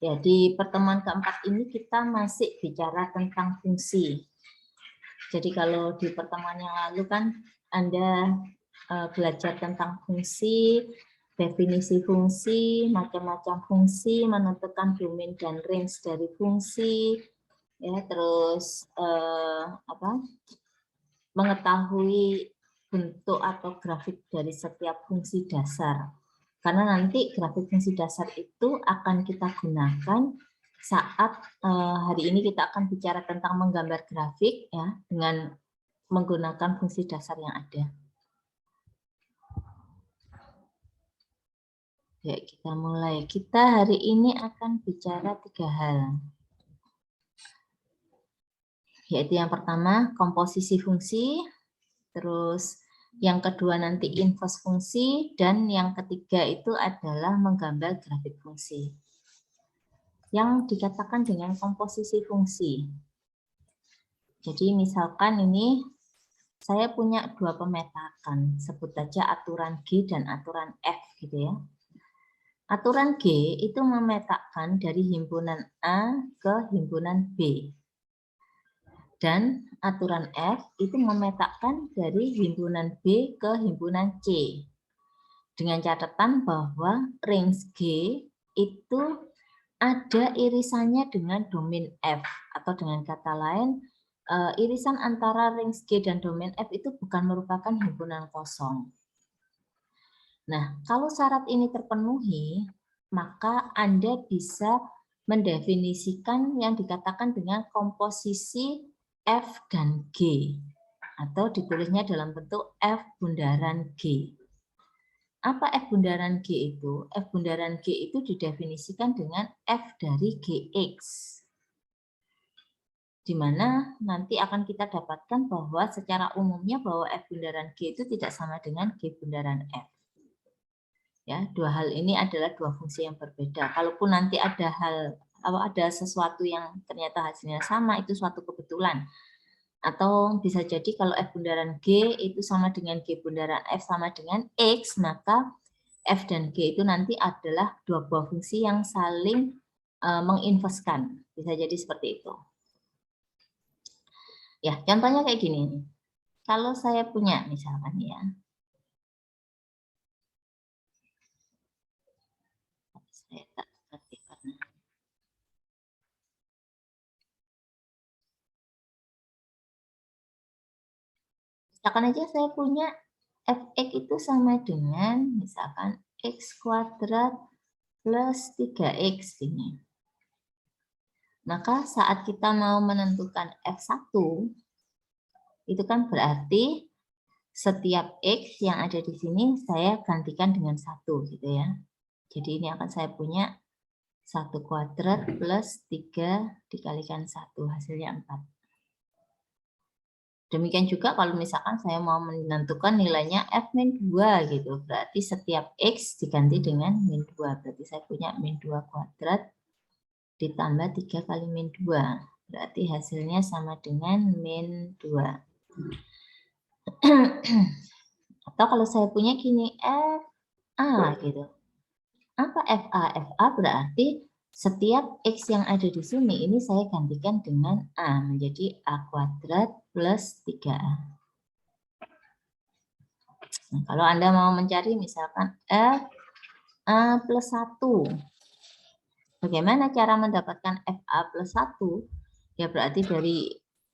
Ya, di pertemuan keempat ini kita masih bicara tentang fungsi. Jadi kalau di pertemuan yang lalu kan Anda belajar tentang fungsi, definisi fungsi, macam-macam fungsi, menentukan domain dan range dari fungsi, ya, terus mengetahui bentuk atau grafik dari setiap fungsi dasar. Karena nanti grafik fungsi dasar itu akan kita gunakan saat hari ini kita akan bicara tentang menggambar grafik ya dengan menggunakan fungsi dasar yang ada. Ya, kita mulai. Kita hari ini akan bicara 3 hal. Yaitu yang pertama komposisi fungsi, terus yang kedua nanti inverse fungsi, dan yang ketiga itu adalah menggambar grafik fungsi. Yang dikatakan dengan komposisi fungsi. Jadi misalkan ini saya punya dua pemetakan, sebut saja aturan G dan aturan F gitu ya. Aturan G itu memetakan dari himpunan A ke himpunan B. Dan aturan F itu memetakan dari himpunan B ke himpunan C. Dengan catatan bahwa range G itu ada irisannya dengan domain F. Atau dengan kata lain, irisan antara range G dan domain F itu bukan merupakan himpunan kosong. Nah, kalau syarat ini terpenuhi, maka Anda bisa mendefinisikan yang dikatakan dengan komposisi F dan G, atau ditulisnya dalam bentuk F bundaran G. Apa F bundaran G itu? F bundaran G itu didefinisikan dengan F dari Gx. Di mana nanti akan kita dapatkan bahwa secara umumnya bahwa F bundaran G itu tidak sama dengan G bundaran F. Ya, dua hal ini adalah dua fungsi yang berbeda. Kalaupun nanti ada sesuatu yang ternyata hasilnya sama, itu suatu kebetulan. Atau bisa jadi kalau F bundaran G itu sama dengan G bundaran F sama dengan X, maka F dan G itu nanti adalah dua buah fungsi yang saling menginverskan. Bisa jadi seperti itu. Ya, contohnya kayak gini. Kalau saya punya misalkan ya. Saya tak ngerti karena misalkan aja saya punya Fx itu sama dengan misalkan X kuadrat plus 3X ini. Maka saat kita mau menentukan F1, itu kan berarti setiap X yang ada di sini saya gantikan dengan 1 gitu ya. Jadi ini akan saya punya 1 kuadrat plus 3 dikalikan 1, hasilnya 4. Demikian juga kalau misalkan saya mau menentukan nilainya F-2 gitu. Berarti setiap X diganti dengan min 2. Berarti saya punya min 2 kuadrat ditambah 3 kali min 2. Berarti hasilnya sama dengan min 2. Atau kalau saya punya gini, FA gitu. Apa FA? FA berarti setiap X yang ada di sini ini saya gantikan dengan A menjadi A kuadrat plus 3A. Nah, kalau Anda mau mencari misalkan FA plus 1. Bagaimana cara mendapatkan FA plus 1? Ya berarti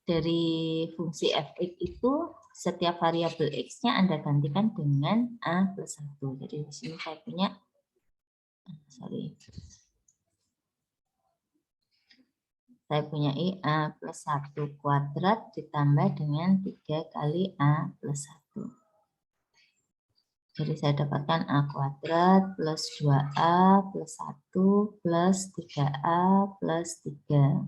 dari fungsi Fx itu setiap variabel X-nya Anda gantikan dengan A plus 1. Jadi di sini saya punya, saya punya A plus 1 kuadrat ditambah dengan 3 kali A plus 1. Jadi saya dapatkan A kuadrat plus 2A plus 1 plus 3A plus 3.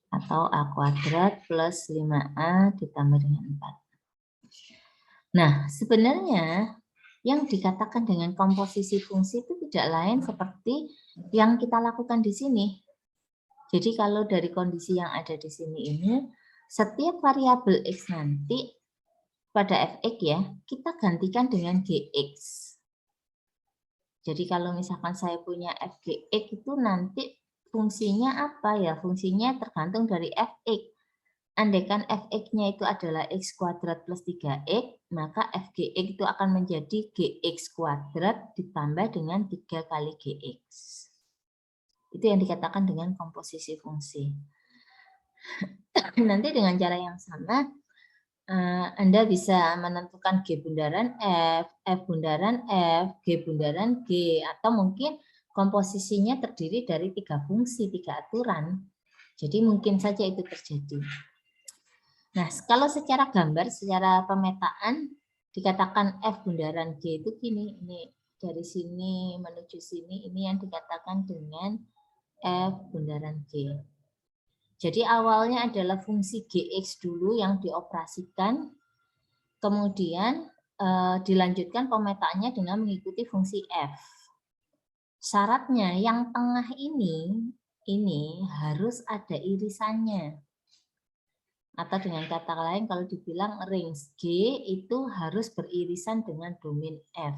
Atau A kuadrat plus 5A ditambah dengan 4. Nah, sebenarnya yang dikatakan dengan komposisi fungsi itu tidak lain seperti yang kita lakukan di sini. Jadi kalau dari kondisi yang ada di sini ini, setiap variabel X nanti pada Fx ya, kita gantikan dengan Gx. Jadi kalau misalkan saya punya fgx itu nanti fungsinya apa ya? Fungsinya tergantung dari fx. Andaikan fx-nya itu adalah x kuadrat plus 3x, maka fgx itu akan menjadi gx kuadrat ditambah dengan 3 kali gx. Itu yang dikatakan dengan komposisi fungsi. Nanti dengan cara yang sama, Anda bisa menentukan G bundaran F, F bundaran F, G bundaran G, atau mungkin komposisinya terdiri dari 3 fungsi, 3 aturan. Jadi mungkin saja itu terjadi. Nah, kalau secara gambar, secara pemetaan, dikatakan F bundaran G itu gini, ini dari sini menuju sini, ini yang dikatakan dengan F bundaran G. Jadi awalnya adalah fungsi Gx dulu yang dioperasikan, kemudian dilanjutkan pemetaannya dengan mengikuti fungsi F. Syaratnya yang tengah ini harus ada irisannya. Atau dengan kata lain kalau dibilang range G itu harus beririsan dengan domain F.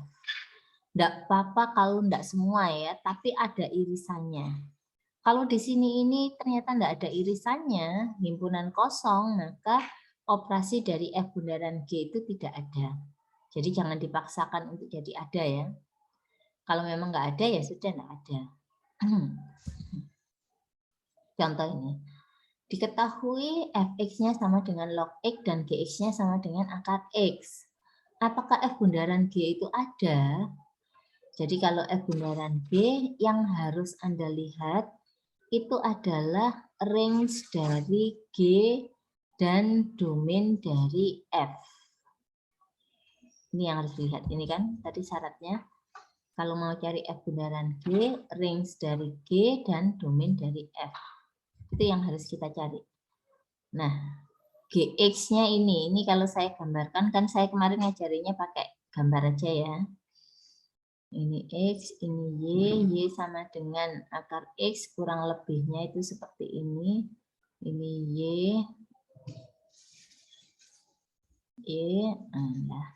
Tidak apa-apa kalau tidak semua ya, tapi ada irisannya. Kalau di sini ini ternyata tidak ada irisannya, himpunan kosong, maka operasi dari F bundaran G itu tidak ada. Jadi jangan dipaksakan untuk jadi ada ya. Kalau memang nggak ada ya sudah nggak ada. Contoh ini. Diketahui fx-nya sama dengan log x dan gx-nya sama dengan akar x. Apakah F bundaran G itu ada? Jadi kalau F bundaran G yang harus Anda lihat itu adalah range dari G dan domain dari F. Ini yang harus dilihat. Ini kan tadi syaratnya. Kalau mau cari F bundaran G, range dari G dan domain dari F. Itu yang harus kita cari. Nah, Gx-nya ini kalau saya gambarkan, kan saya kemarin ngajarinya pakai gambar aja ya. Ini X, ini Y sama dengan akar X, kurang lebihnya itu seperti ini. Ini Y, nah.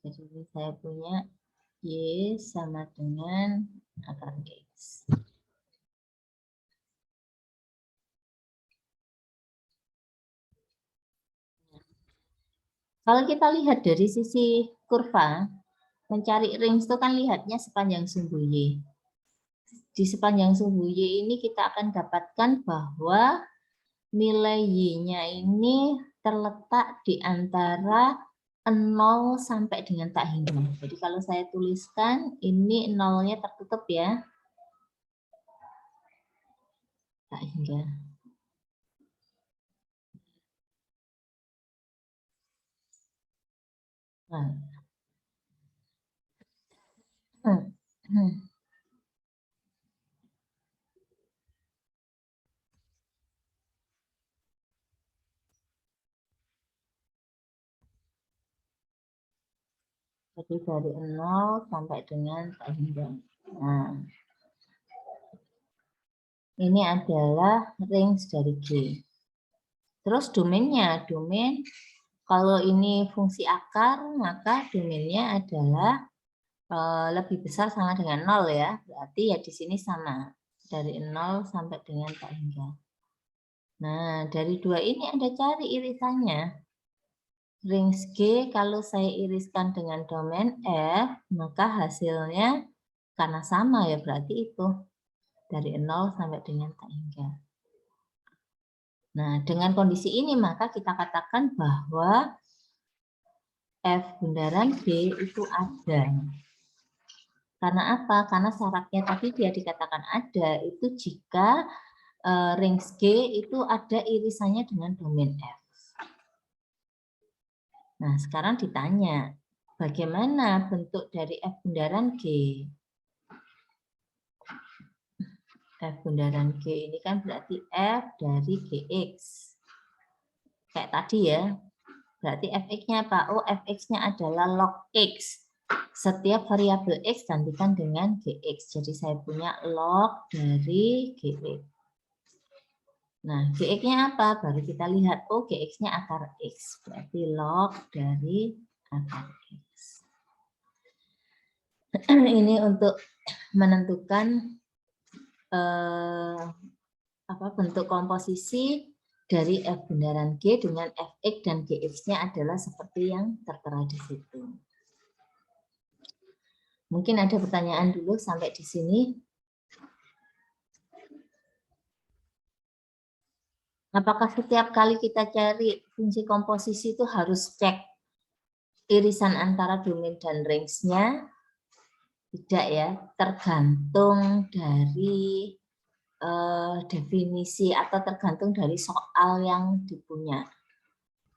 Jadi saya punya Y sama dengan akar X. Kalau kita lihat dari sisi kurva, mencari range itu kan lihatnya sepanjang sumbu Y. Di sepanjang sumbu Y ini kita akan dapatkan bahwa nilai Y-nya ini terletak di antara 0 sampai dengan tak hingga. Jadi kalau saya tuliskan, ini 0-nya tertutup ya. Tak hingga. Nah. Jadi dari 0 sampai dengan tak hingga. Nah, ini adalah range dari G. Terus domainnya, domain kalau ini fungsi akar, maka domainnya adalah lebih besar sama dengan 0 ya. Berarti ya di sini sama. Dari 0 sampai dengan tak hingga. Nah, dari dua ini Anda cari irisannya. Range G kalau saya iriskan dengan domain F, maka hasilnya karena sama ya berarti itu. Dari 0 sampai dengan tak hingga. Nah, dengan kondisi ini maka kita katakan bahwa F bundaran G itu ada. Karena apa? Karena syaratnya tadi dia dikatakan ada, itu jika range G itu ada irisannya dengan domain F. Nah, sekarang ditanya, bagaimana bentuk dari F bundaran G? F bundaran G ini kan berarti F dari Gx. Kayak tadi ya. Berarti fx-nya apa? Oh, fx-nya adalah log x. Setiap variabel x gantikan dengan gx. Jadi saya punya log dari gx. Nah, Gx-nya apa? Baru kita lihat, oh Gx-nya akar X. Berarti log dari akar X. Ini untuk menentukan bentuk komposisi dari F bundaran G dengan Fx dan Gx-nya adalah seperti yang tertera di situ. Mungkin ada pertanyaan dulu sampai di sini. Apakah setiap kali kita cari fungsi komposisi itu harus cek irisan antara domain dan range-nya? Tidak ya, tergantung dari definisi atau tergantung dari soal yang dipunya.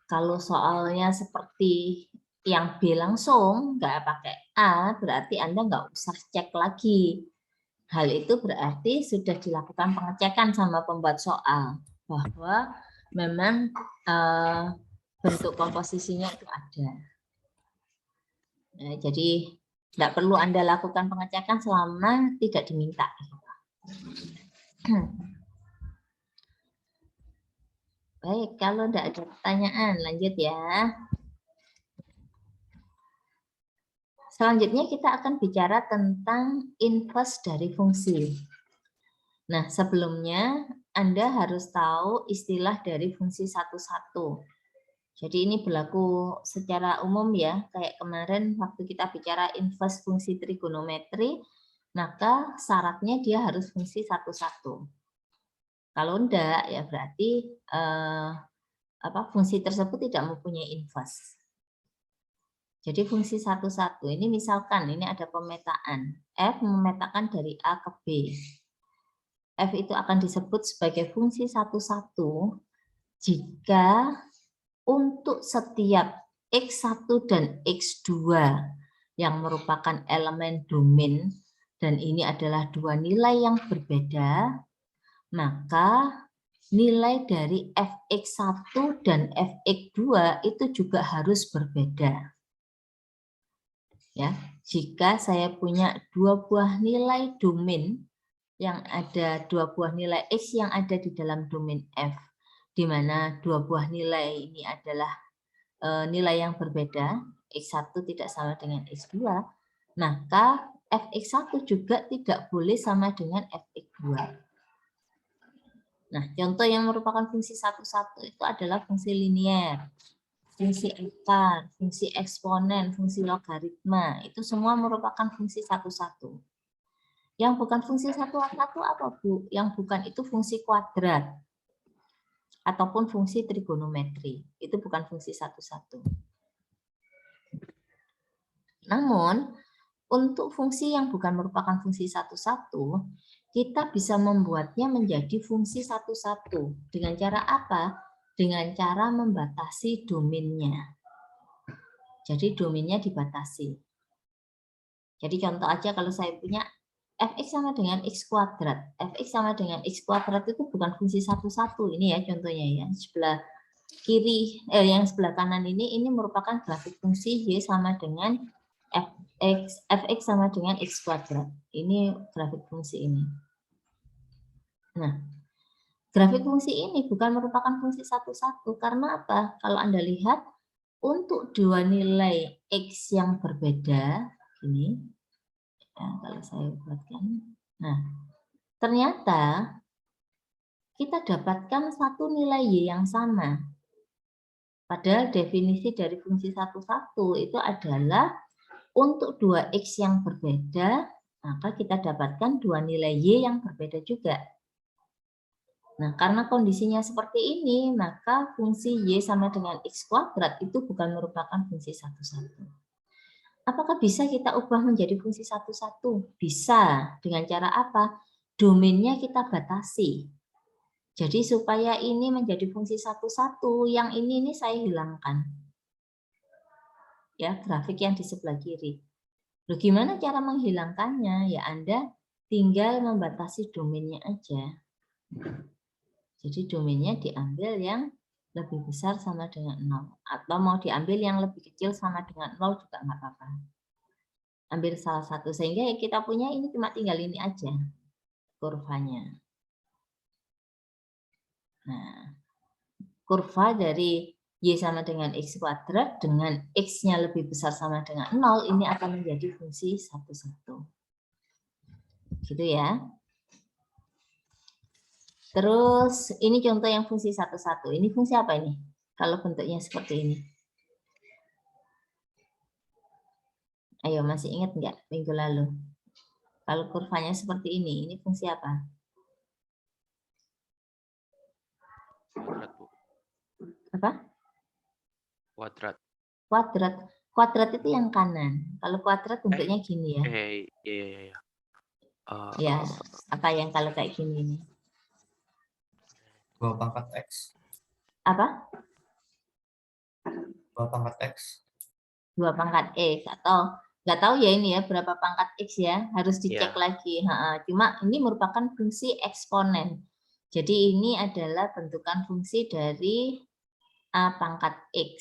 Kalau soalnya seperti yang B langsung, nggak pakai A, berarti Anda nggak usah cek lagi. Hal itu berarti sudah dilakukan pengecekan sama pembuat soal, bahwa memang bentuk komposisinya itu ada. Nah, jadi tidak perlu Anda lakukan pengecekan selama tidak diminta. Baik, kalau tidak ada pertanyaan, lanjut ya. Selanjutnya kita akan bicara tentang inverse dari fungsi. Nah, sebelumnya Anda harus tahu istilah dari fungsi satu-satu. Jadi ini berlaku secara umum ya, kayak kemarin waktu kita bicara inverse fungsi trigonometri, maka syaratnya dia harus fungsi satu-satu. Kalau enggak, ya berarti fungsi tersebut tidak mempunyai inverse. Jadi fungsi satu-satu ini misalkan ini ada pemetaan. F memetakan dari A ke B. F itu akan disebut sebagai fungsi satu-satu jika untuk setiap X1 dan X2 yang merupakan elemen domain dan ini adalah dua nilai yang berbeda, maka nilai dari Fx1 dan Fx2 itu juga harus berbeda. Ya, jika saya punya dua buah nilai domain yang ada dua buah nilai X yang ada di dalam domain F, di mana dua buah nilai ini adalah nilai yang berbeda, X1 tidak sama dengan X2, maka Fx1 juga tidak boleh sama dengan Fx2. Nah, contoh yang merupakan fungsi satu-satu itu adalah fungsi linier, fungsi akar, fungsi eksponen, fungsi logaritma, itu semua merupakan fungsi satu-satu. Yang bukan fungsi satu-satu apa, Bu? Yang bukan itu fungsi kuadrat ataupun fungsi trigonometri. Itu bukan fungsi satu-satu. Namun, untuk fungsi yang bukan merupakan fungsi satu-satu, kita bisa membuatnya menjadi fungsi satu-satu. Dengan cara apa? Dengan cara membatasi domainnya. Jadi domainnya dibatasi. Jadi contoh aja kalau saya punya Fx sama dengan X kuadrat. Fx sama dengan X kuadrat itu bukan fungsi satu-satu. Ini ya contohnya ya. Sebelah kiri, yang sebelah kanan ini merupakan grafik fungsi Y sama dengan Fx sama dengan X kuadrat. Ini grafik fungsi ini. Nah, grafik fungsi ini bukan merupakan fungsi satu-satu. Karena apa? Kalau Anda lihat, untuk dua nilai X yang berbeda, ini, ya, kalau saya buatkan, nah, ternyata kita dapatkan satu nilai Y yang sama. Padahal definisi dari fungsi satu-satu itu adalah untuk dua X yang berbeda, maka kita dapatkan dua nilai Y yang berbeda juga. Nah, karena kondisinya seperti ini, maka fungsi Y sama dengan X kuadrat itu bukan merupakan fungsi satu-satu. Apakah bisa kita ubah menjadi fungsi satu-satu? Bisa. Dengan cara apa? Domainnya kita batasi. Jadi supaya ini menjadi fungsi satu-satu, yang ini saya hilangkan. Ya, grafik yang di sebelah kiri. Loh, gimana cara menghilangkannya? Ya, Anda tinggal membatasi domainnya aja. Jadi domainnya diambil yang lebih besar sama dengan 0. Atau mau diambil yang lebih kecil sama dengan 0 juga nggak apa-apa. Ambil salah satu. Sehingga yang kita punya ini cuma tinggal ini aja kurvanya. Nah, kurva dari Y sama dengan X kuadrat dengan X-nya lebih besar sama dengan 0, ini akan menjadi fungsi 1,1. Gitu ya. Terus ini contoh yang fungsi 1,1. Ini fungsi apa ini? Kalau bentuknya seperti ini. Ayo, masih ingat nggak minggu lalu? Kalau kurvanya seperti ini fungsi apa? Kuadrat, Bu. Apa? Kuadrat. Kuadrat. Kuadrat itu yang kanan. Kalau kuadrat bentuknya gini ya. Iya. Ya, apa yang kalau kayak gini nih? 2 pangkat X. Apa? 2 pangkat X. 2 pangkat X atau nggak tahu ya ini ya berapa pangkat X ya, harus dicek lagi. Cuma ini merupakan fungsi eksponen. Jadi ini adalah bentukan fungsi dari A pangkat X.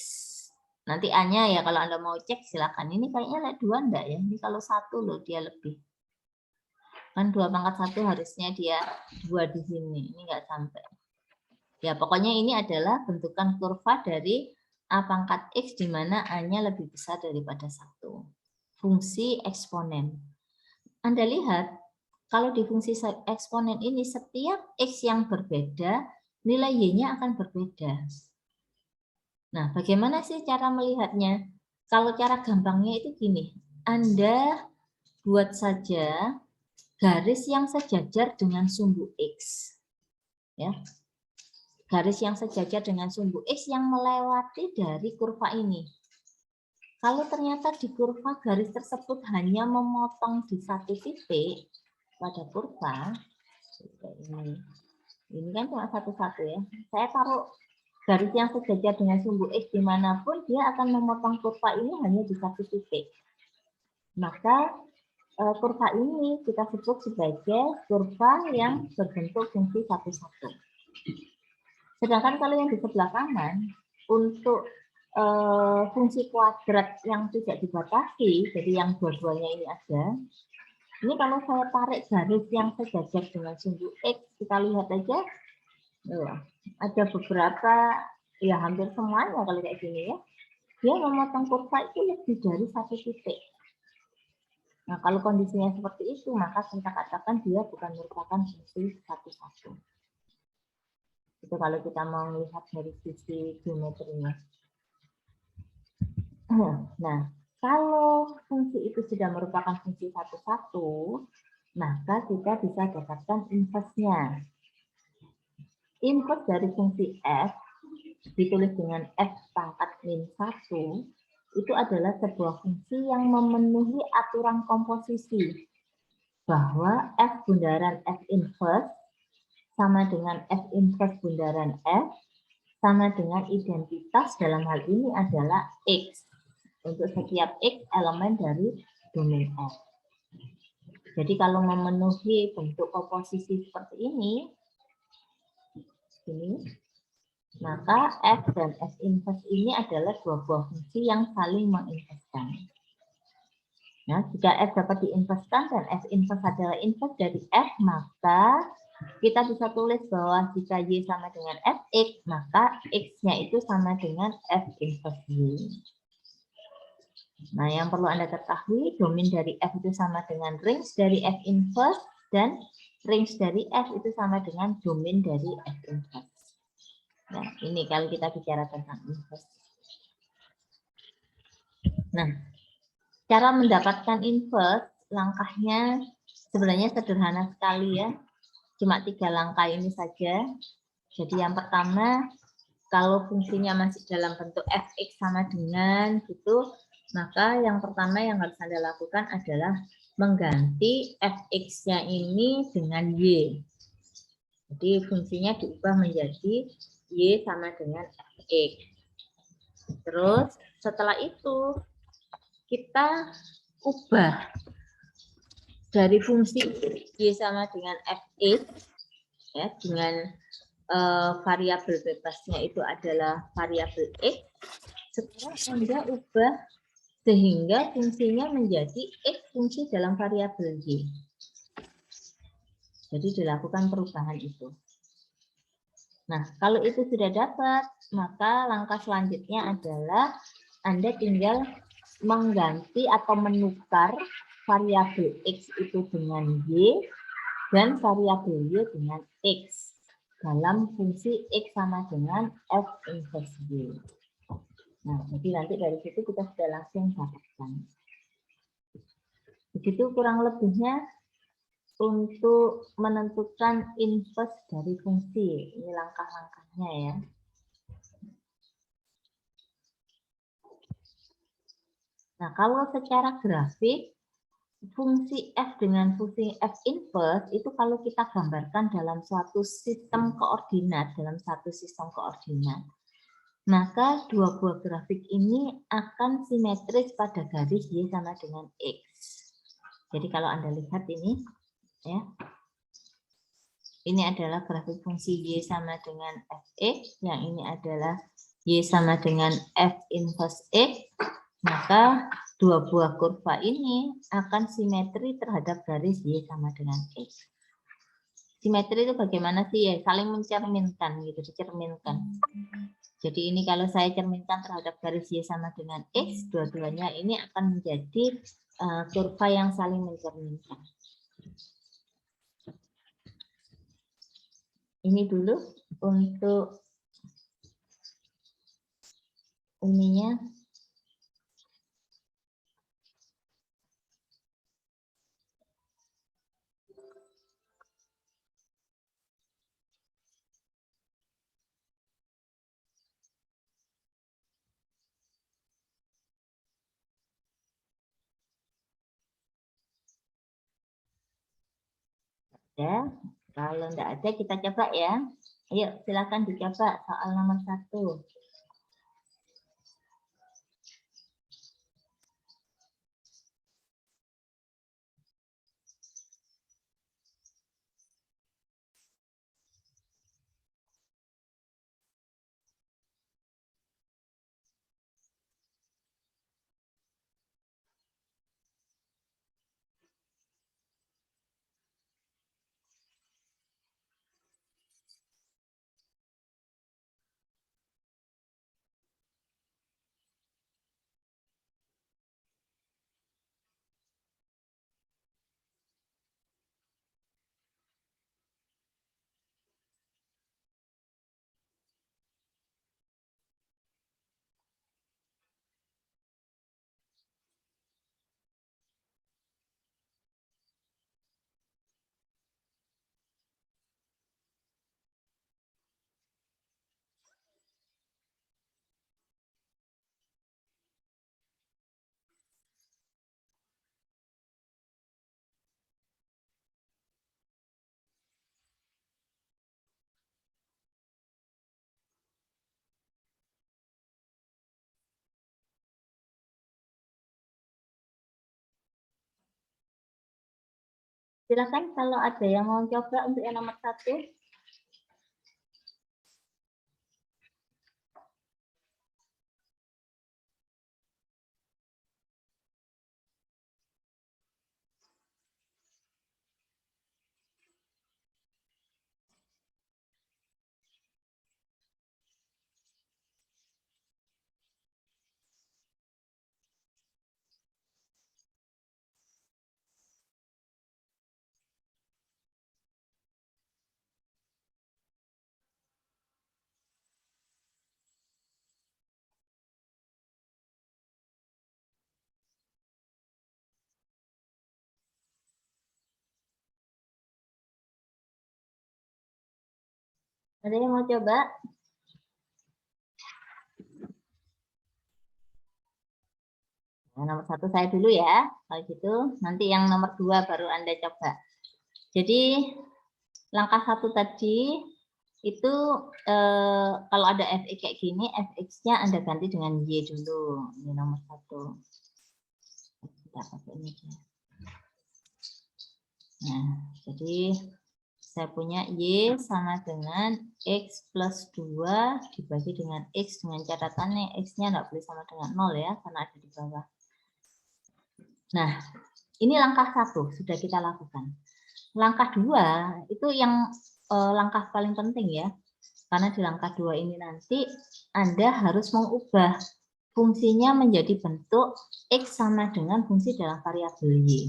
Nanti A-nya ya kalau Anda mau cek silakan. Ini kayaknya 2 enggak ya? Ini kalau 1 loh dia lebih. Kan 2 pangkat 1 harusnya dia 2 di sini. Ini enggak sampai. Ya pokoknya ini adalah bentukan kurva dari A pangkat X di mana A-nya lebih besar daripada 1. Fungsi eksponen. Anda lihat, kalau di fungsi eksponen ini setiap X yang berbeda, nilai Y-nya akan berbeda. Nah, bagaimana sih cara melihatnya? Kalau cara gampangnya itu gini, Anda buat saja garis yang sejajar dengan sumbu X. Ya. Garis yang sejajar dengan sumbu X yang melewati dari kurva ini. Kalau ternyata di kurva garis tersebut hanya memotong di satu titik pada kurva, ini kan cuma satu-satu ya. Saya taruh garis yang sejajar dengan sumbu X dimanapun, dia akan memotong kurva ini hanya di satu titik. Maka kurva ini kita sebut sebagai kurva yang berbentuk fungsi 1,1. Sedangkan kalau yang di sebelah kanan, untuk fungsi kuadrat yang tidak dibatasi, jadi yang dua-duanya ini ada, ini kalau saya tarik garis yang sejajar dengan sumbu X, kita lihat aja, ada beberapa, ya hampir semuanya kalau kayak gini ya, dia memotong kurva itu lebih dari satu titik. Nah kalau kondisinya seperti itu, maka kita katakan dia bukan merupakan fungsi 1,1. Itu kalau kita mau melihat dari sisi geometrinya. Nah, kalau fungsi itu sudah merupakan fungsi 1,1, maka kita bisa dapatkan inverse-nya. Inverse dari fungsi f ditulis dengan f pangkat min 1 itu adalah sebuah fungsi yang memenuhi aturan komposisi bahwa f bundaran f inverse sama dengan f inverse bundaran f sama dengan identitas dalam hal ini adalah x untuk setiap x elemen dari domain f. Jadi kalau memenuhi bentuk komposisi seperti ini, maka f dan f inverse ini adalah dua buah fungsi yang saling menginverskan. Nah, jika f dapat diinverskan dan f inverse adalah inverse dari f, maka kita bisa tulis bahwa jika y sama dengan fx, maka x-nya itu sama dengan f inverse y. Nah, yang perlu Anda ketahui, domain dari f itu sama dengan range dari f inverse, dan range dari f itu sama dengan domain dari f inverse. Nah, ini kalau kita bicara tentang inverse. Nah, cara mendapatkan inverse, langkahnya sebenarnya sederhana sekali ya. Cuma 3 langkah ini saja. Jadi yang pertama, kalau fungsinya masih dalam bentuk fx sama dengan gitu, maka yang pertama yang harus Anda lakukan adalah mengganti fx-nya ini dengan y. Jadi fungsinya diubah menjadi y sama dengan fx. Terus setelah itu kita ubah dari fungsi y sama dengan fx ya dengan variabel bebasnya itu adalah variabel x. Sekarang Anda ubah sehingga fungsinya menjadi x fungsi dalam variabel y. Jadi dilakukan perubahan itu. Nah, kalau itu sudah dapat, maka langkah selanjutnya adalah Anda tinggal mengganti atau menukar variabel X itu dengan Y dan variabel Y dengan X dalam fungsi X sama dengan F inverse Y. Nah, jadi nanti dari situ kita sudah langsung dapatkan. Begitu kurang lebihnya untuk menentukan inverse dari fungsi. Ini langkah-langkahnya ya. Nah, kalau secara grafik, fungsi F dengan fungsi F inverse itu kalau kita gambarkan dalam suatu sistem koordinat, maka dua buah grafik ini akan simetris pada garis Y sama dengan X. Jadi kalau Anda lihat ini, ya, ini adalah grafik fungsi Y sama dengan Fx, yang ini adalah Y sama dengan F inverse X, maka dua buah kurva ini akan simetri terhadap garis Y sama dengan X. Simetri itu bagaimana sih ya? Saling mencerminkan gitu, dicerminkan. Jadi ini kalau saya cerminkan terhadap garis Y sama dengan X, dua-duanya ini akan menjadi kurva yang saling mencerminkan. Ini dulu untuk ininya. Ya, kalau enggak ada kita coba ya. Ayo silakan dicoba soal nomor 1. Silakan kalau ada yang mau coba untuk yang nomor 1. Ada yang mau coba? Nah, nomor 1 saya dulu ya. Kalau gitu nanti yang nomor 2 baru Anda coba. Jadi langkah 1 tadi itu kalau ada fx kayak gini, fx-nya Anda ganti dengan y dulu. Ini nomor 1. Kita pakai ini aja. Nah, jadi saya punya y sama dengan x plus 2 dibagi dengan x dengan catatannya x-nya nggak boleh sama dengan 0 ya, karena ada di bawah. Nah, ini langkah 1 sudah kita lakukan. Langkah 2 itu yang langkah paling penting ya. Karena di langkah 2 ini nanti Anda harus mengubah fungsinya menjadi bentuk X sama dengan fungsi dalam variabel Y.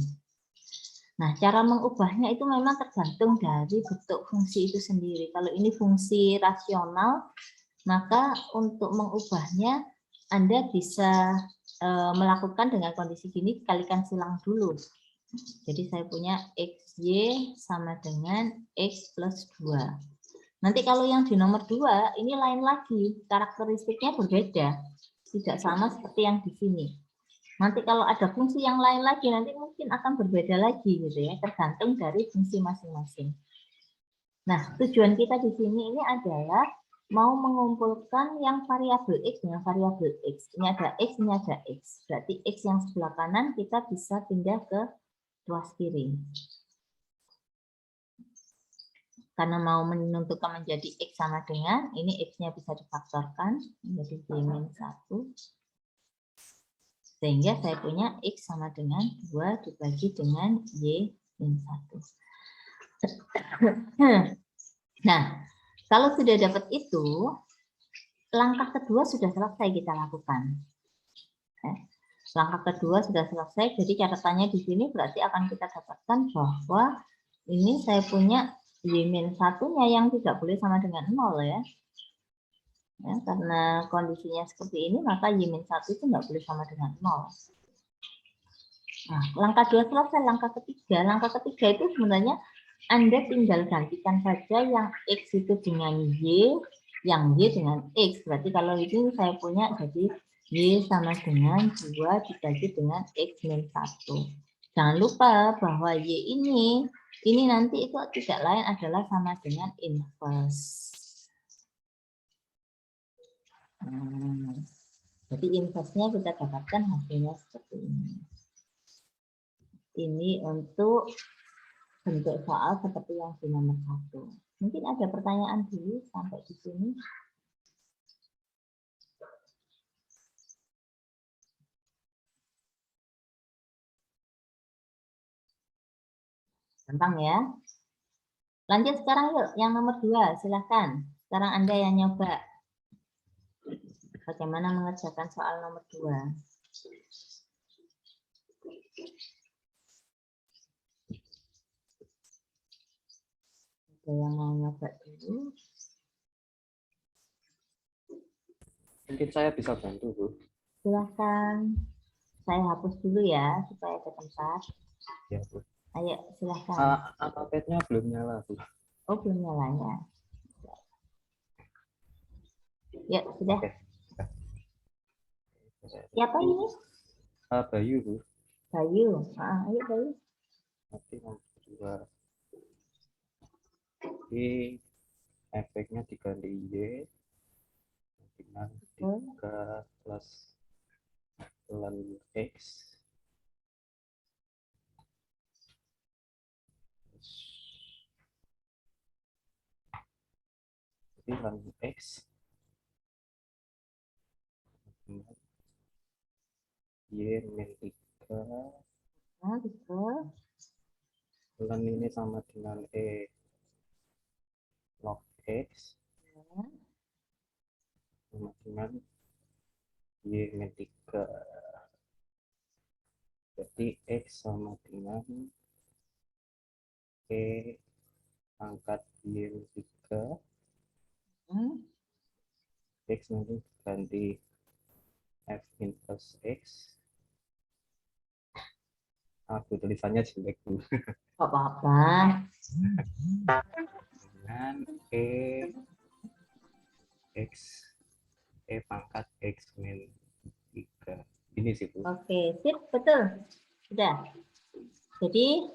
Nah, cara mengubahnya itu memang tergantung dari bentuk fungsi itu sendiri. Kalau ini fungsi rasional, maka untuk mengubahnya Anda bisa melakukan dengan kondisi gini, kalikan silang dulu. Jadi saya punya XY sama dengan X plus 2. Nanti kalau yang di nomor 2, ini lain lagi. Karakteristiknya berbeda. Tidak sama seperti yang di sini. Nanti kalau ada fungsi yang lain lagi, nanti mungkin akan berbeda lagi gitu ya, tergantung dari fungsi masing-masing. Nah, tujuan kita di sini ini adalah mau mengumpulkan yang variabel X dengan variabel X. Ini ada X, ini ada X. Berarti X yang sebelah kanan kita bisa pindah ke ruas kiri. Karena mau menentukan menjadi X sama dengan, ini X-nya bisa difaktorkan menjadi Y-1. Sehingga saya punya X sama dengan 2 dibagi dengan Y-1. Nah, kalau sudah dapat itu, langkah kedua sudah selesai kita lakukan. Langkah kedua sudah selesai, jadi catatannya di sini berarti akan kita dapatkan bahwa ini saya punya Y-1-nya yang tidak boleh sama dengan 0 ya. Ya, karena kondisinya seperti ini, maka Y-1 itu nggak boleh sama dengan 0. Nah, langkah 2 selesai, langkah ketiga. Langkah ketiga itu sebenarnya Anda tinggal gantikan saja yang X itu dengan Y, yang Y dengan X. Berarti kalau ini saya punya jadi Y sama dengan 2 dibagi dengan X-1. Jangan lupa bahwa Y ini nanti itu tidak lain adalah sama dengan inverse. Jadi inverse-nya kita dapatkan hasilnya seperti ini. Ini untuk bentuk soal seperti yang di nomor 1. Mungkin ada pertanyaan dulu sampai di sini. Gampang ya. Lanjut sekarang yuk, yang nomor 2, silahkan. Sekarang Anda yang nyoba. Bagaimana mengerjakan soal nomor 2. Ada yang mau nyoba dulu? Mungkin saya bisa bantu, Bu. Silahkan. Saya hapus dulu ya, supaya ada tempat. Ya, Bu. Ayo, silahkan. Pad-nya belum nyala, Bu. Oh, belum nyala ya. Ya, sudah. Oke. Siapa ini? Bayu, Bu. Bayu. Ayo, Bayu. Nanti nomor 2. Jadi efeknya diganti Y dengan 3 plus ln X. Jadi ln X Y min 3. Nah, betul. Ln ini sama dengan E log X sama dengan Y min 3. Jadi X sama dengan E pangkat Y min 3. X nanti ganti F inverse X. Aku tulisannya jelek, Bu. Apa-apa. Dengan E X E pangkat X min 3. Ini sih, Bu. Oke, sip, betul. Sudah. Jadi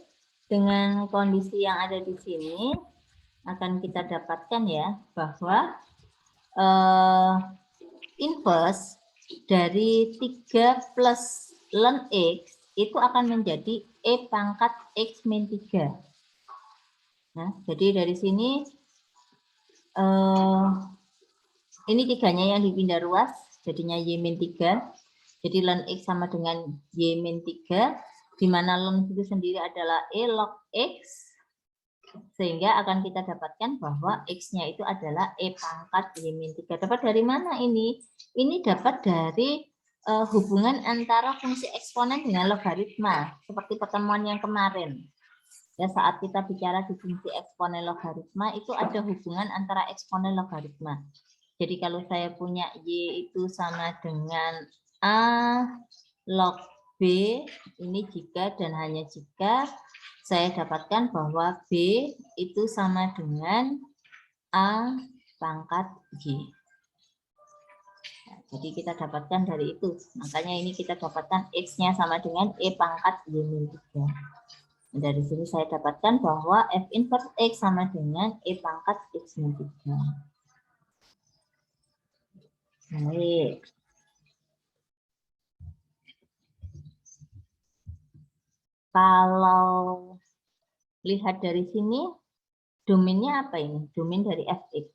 dengan kondisi yang ada di sini akan kita dapatkan ya bahwa inverse dari 3 plus ln X itu akan menjadi E pangkat X min 3. Nah, jadi dari sini ini 3-nya yang dipindah ruas, jadinya Y min 3. Jadi ln X sama dengan Y min 3, di mana ln itu sendiri adalah E log X. Sehingga akan kita dapatkan bahwa X-nya itu adalah E pangkat Y-3. Dapat dari mana ini? Ini dapat dari hubungan antara fungsi eksponen dengan logaritma. Seperti pertemuan yang kemarin. Ya, saat kita bicara di fungsi eksponen logaritma, itu ada hubungan antara eksponen logaritma. Jadi kalau saya punya Y itu sama dengan A log B, ini jika dan hanya jika saya dapatkan bahwa B itu sama dengan A pangkat Y. Nah, jadi kita dapatkan dari itu. Makanya ini kita dapatkan X-nya sama dengan E pangkat Y-3. Dari sini saya dapatkan bahwa F inverse X sama dengan E pangkat X-3. Baik. Kalau lihat dari sini, domainnya apa ini? Domain dari Fx.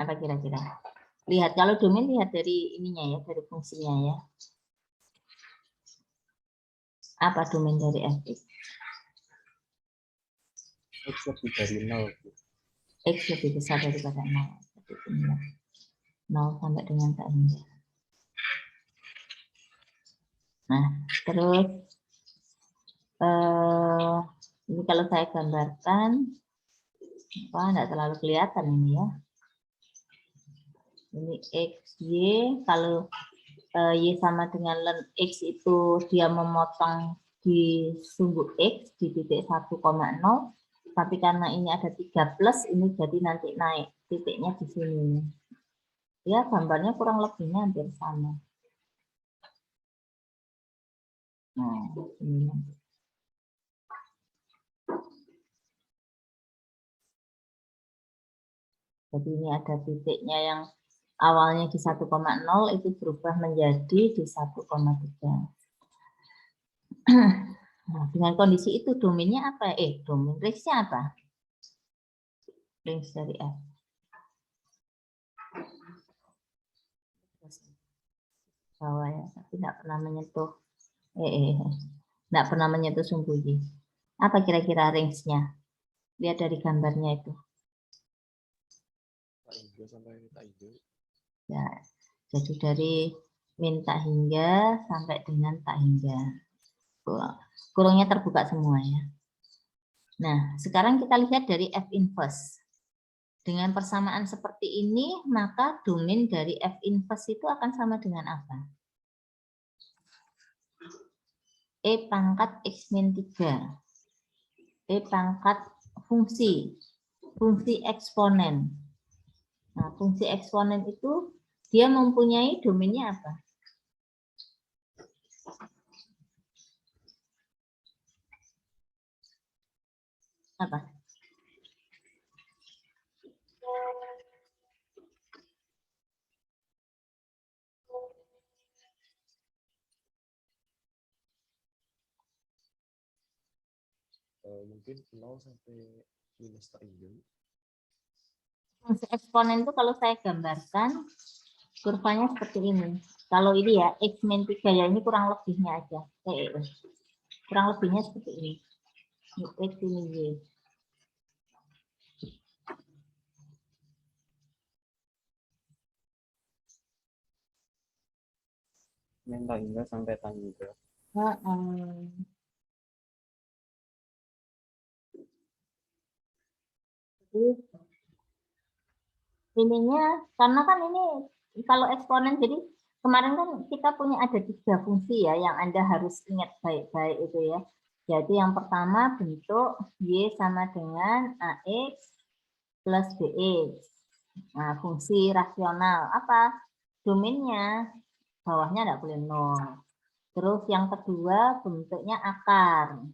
Apa kira-kira? Lihat, kalau domain lihat dari ininya ya, dari fungsinya ya. Apa domain dari Fx? X lebih dari 0. X lebih besar daripada 0. 0 sampai dengan tak hingga. Nah, terus ini kalau saya gambarkan, enggak terlalu kelihatan ini ya. Ini X, Y, kalau Y sama dengan ln X itu dia memotong di sumbu X di titik 1,0, tapi karena ini ada 3 plus, ini jadi nanti naik titiknya di sini. Ya, gambarnya kurang lebihnya hampir sama. Nah, ini. Jadi ini ada titiknya yang awalnya di 1,0 itu berubah menjadi di 1,3. Nah, dengan kondisi itu domainnya apa? Domain range-nya apa? Range dari F. Bawah ya, tapi tidak pernah menyentuh. Tidak pernah menyentuh sumbu Y. Apa kira-kira range-nya? Lihat dari gambarnya itu. Ya, jadi dari min tak hingga sampai dengan tak hingga. Kurungnya terbuka semua ya. Nah, sekarang kita lihat dari F inverse. Dengan persamaan seperti ini, maka domain dari F inverse itu akan sama dengan apa? E pangkat X min 3. E pangkat fungsi eksponen. Nah, fungsi eksponen itu dia mempunyai domainnya apa? Apa? Mungkin 0 sampai minus tak hingga. Fungsi eksponen itu kalau saya gambarkan kurvanya seperti ini. Kalau ini ya X min 3 ya, ini kurang lebihnya aja. Kurang lebihnya seperti ini. X ini Y. Min tak hingga sampai tak hingga. Ininya karena kan ini kalau eksponen, jadi kemarin kan kita punya ada 3 fungsi ya yang Anda harus ingat baik-baik itu ya. Jadi yang pertama bentuk Y sama dengan AX plus BX. Nah, fungsi rasional apa? Domainnya bawahnya tidak boleh 0. Terus yang kedua bentuknya akar.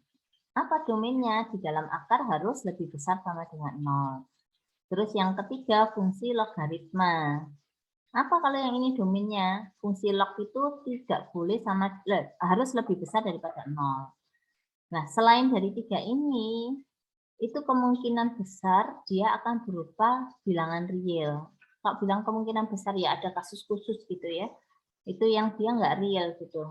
Apa domainnya? Di dalam akar harus lebih besar sama dengan 0. Terus yang ketiga fungsi logaritma. Apa kalau yang ini domainnya? Fungsi log itu tidak boleh sama, harus lebih besar daripada 0. Nah, selain dari 3 ini, itu kemungkinan besar dia akan berupa bilangan real. Kalau bilang kemungkinan besar ya ada kasus khusus gitu ya. Itu yang dia nggak real gitu.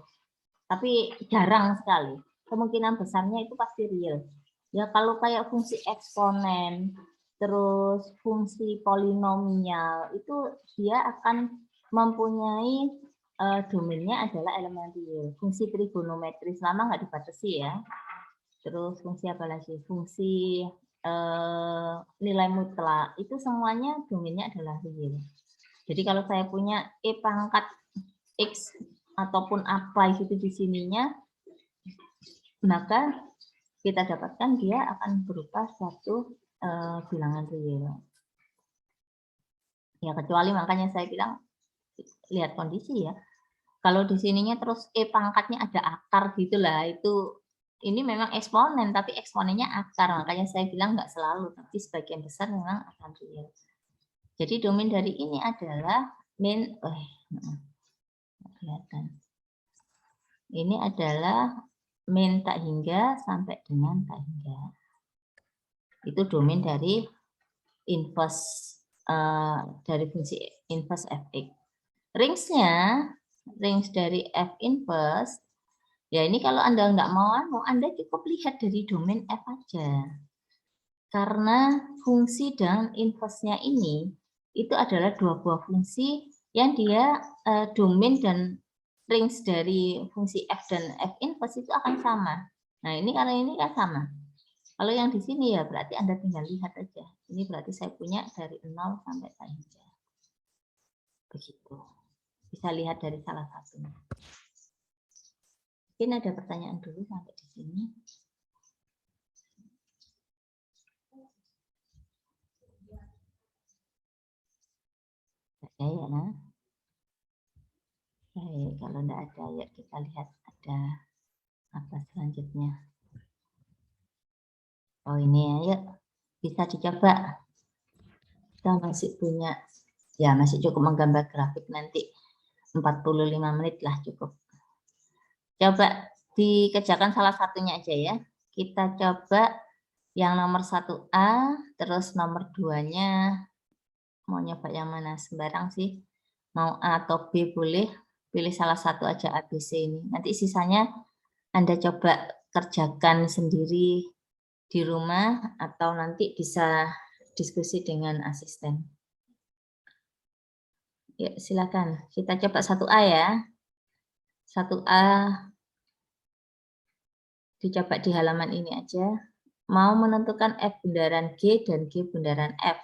Tapi jarang sekali. kemungkinan besarnya itu pasti real. Ya kalau kayak fungsi eksponen, terus fungsi polinomial, itu dia akan mempunyai domainnya adalah elemen real. Fungsi trigonometri selama nggak dibatasi ya. Terus fungsi apa lagi? Fungsi nilai mutlak, itu semuanya domainnya adalah real. Jadi kalau saya punya E pangkat X ataupun apa gitu di sininya, maka kita dapatkan dia akan berupa suatu bilangan real. Ya kecuali makanya saya bilang lihat kondisi ya. Kalau di sininya terus E pangkatnya ada akar gitulah, itu ini memang eksponen tapi eksponennya akar, makanya saya bilang nggak selalu, tapi sebagian besar memang akan real. Jadi domain dari ini adalah min, kelihatan. Ini adalah min tak hingga sampai dengan tak hingga. Itu domain dari inverse dari fungsi inverse fx. Range-nya, range dari f inverse, ya ini kalau Anda nggak mau, Anda cukup lihat dari domain f aja. Karena fungsi dan inverse-nya ini itu adalah dua buah fungsi yang dia domain dan range dari fungsi f dan f inverse itu akan sama. Nah ini karena ini kan sama. Kalau yang di sini ya berarti Anda tinggal lihat aja. Ini berarti saya punya dari 0 sampai tak hingga. Begitu. Bisa lihat dari salah satunya. Mungkin ada pertanyaan dulu sampai di sini. Ada ya, nah. Baik, kalau tidak ada, ya kita lihat ada apa selanjutnya. Oh ini ya, yuk bisa dicoba. Kita masih punya, ya masih cukup menggambar grafik nanti 45 menit lah cukup. Coba dikerjakan salah satunya aja ya. Kita coba yang nomor 1A, terus nomor 2-nya mau nyoba yang mana, sembarang sih. Mau A atau B boleh, pilih salah satu aja ABC ini. Nanti sisanya Anda coba kerjakan sendiri di rumah atau nanti bisa diskusi dengan asisten. Ya, silakan. Kita coba 1A ya. 1A dicoba di halaman ini aja. Mau menentukan F bundaran G dan G bundaran F.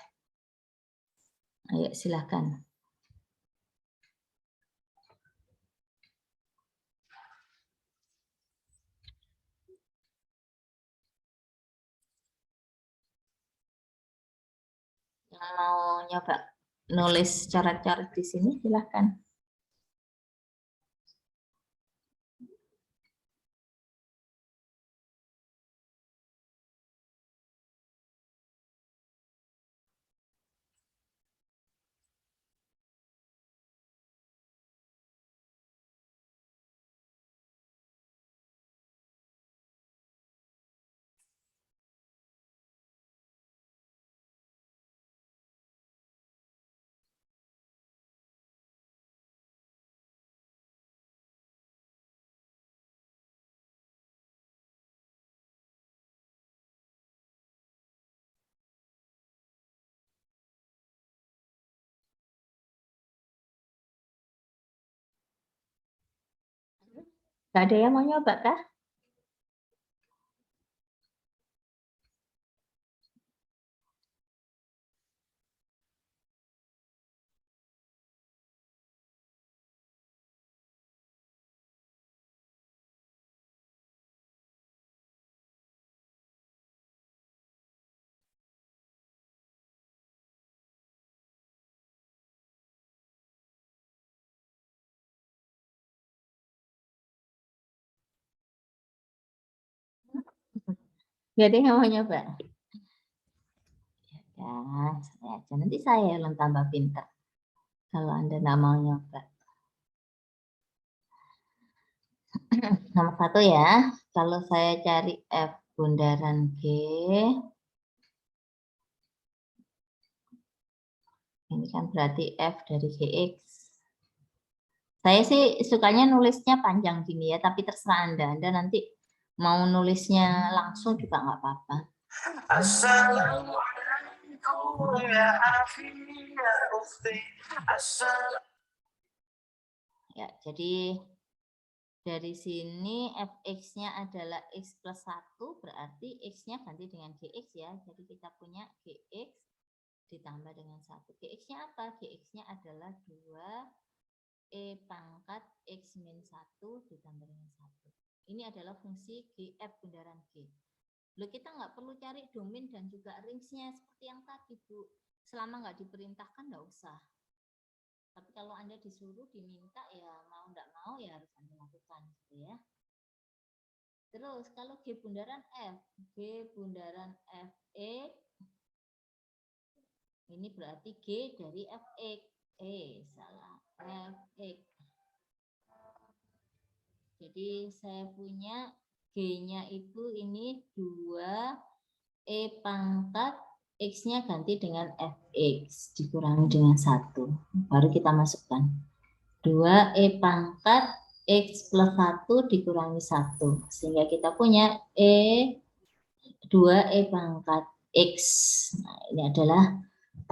Ayo silakan. Yang mau nyoba nulis coret-coret di sini silakan. Gak ada yang mau nyoba kah? Gak ada yang mau nyoba. Ya, saya aja. Nanti saya yang tambah pintar. Kalau Anda nggak mau nyoba. Nomor 1 ya. Kalau saya cari F bundaran G. Ini kan berarti F dari GX. Saya sih sukanya nulisnya panjang gini ya, tapi terserah Anda. Anda nanti Mau nulisnya langsung juga nggak apa-apa. Ya, jadi dari sini fx-nya adalah x plus 1, berarti x-nya ganti dengan gx ya. Jadi kita punya gx ditambah dengan 1. Gx-nya apa? Gx-nya adalah 2e pangkat x min 1 ditambah dengan 1. Ini adalah fungsi gf bundaran g. Loh, kita nggak perlu cari domain dan juga range-nya seperti yang tadi, Bu. Selama nggak diperintahkan nggak usah. Tapi kalau Anda disuruh, diminta, ya mau nggak mau ya harus Anda lakukan gitu ya. Terus kalau G bundaran F, G bundaran Fx, ini berarti G dari Fx. Salah. Fx. Jadi saya punya G-nya itu ini 2e pangkat x-nya ganti dengan fx dikurangi dengan 1. Baru kita masukkan 2e pangkat x plus 1 dikurangi 1. Sehingga kita punya 2e pangkat x. Nah, ini adalah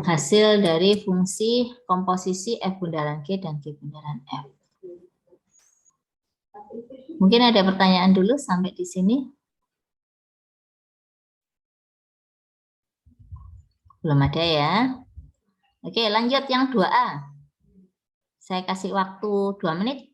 hasil dari fungsi komposisi f bundaran g dan g bundaran f. Mungkin ada pertanyaan dulu sampai di sini. Belum ada ya. Oke, lanjut yang 2A. Saya kasih waktu 2 menit.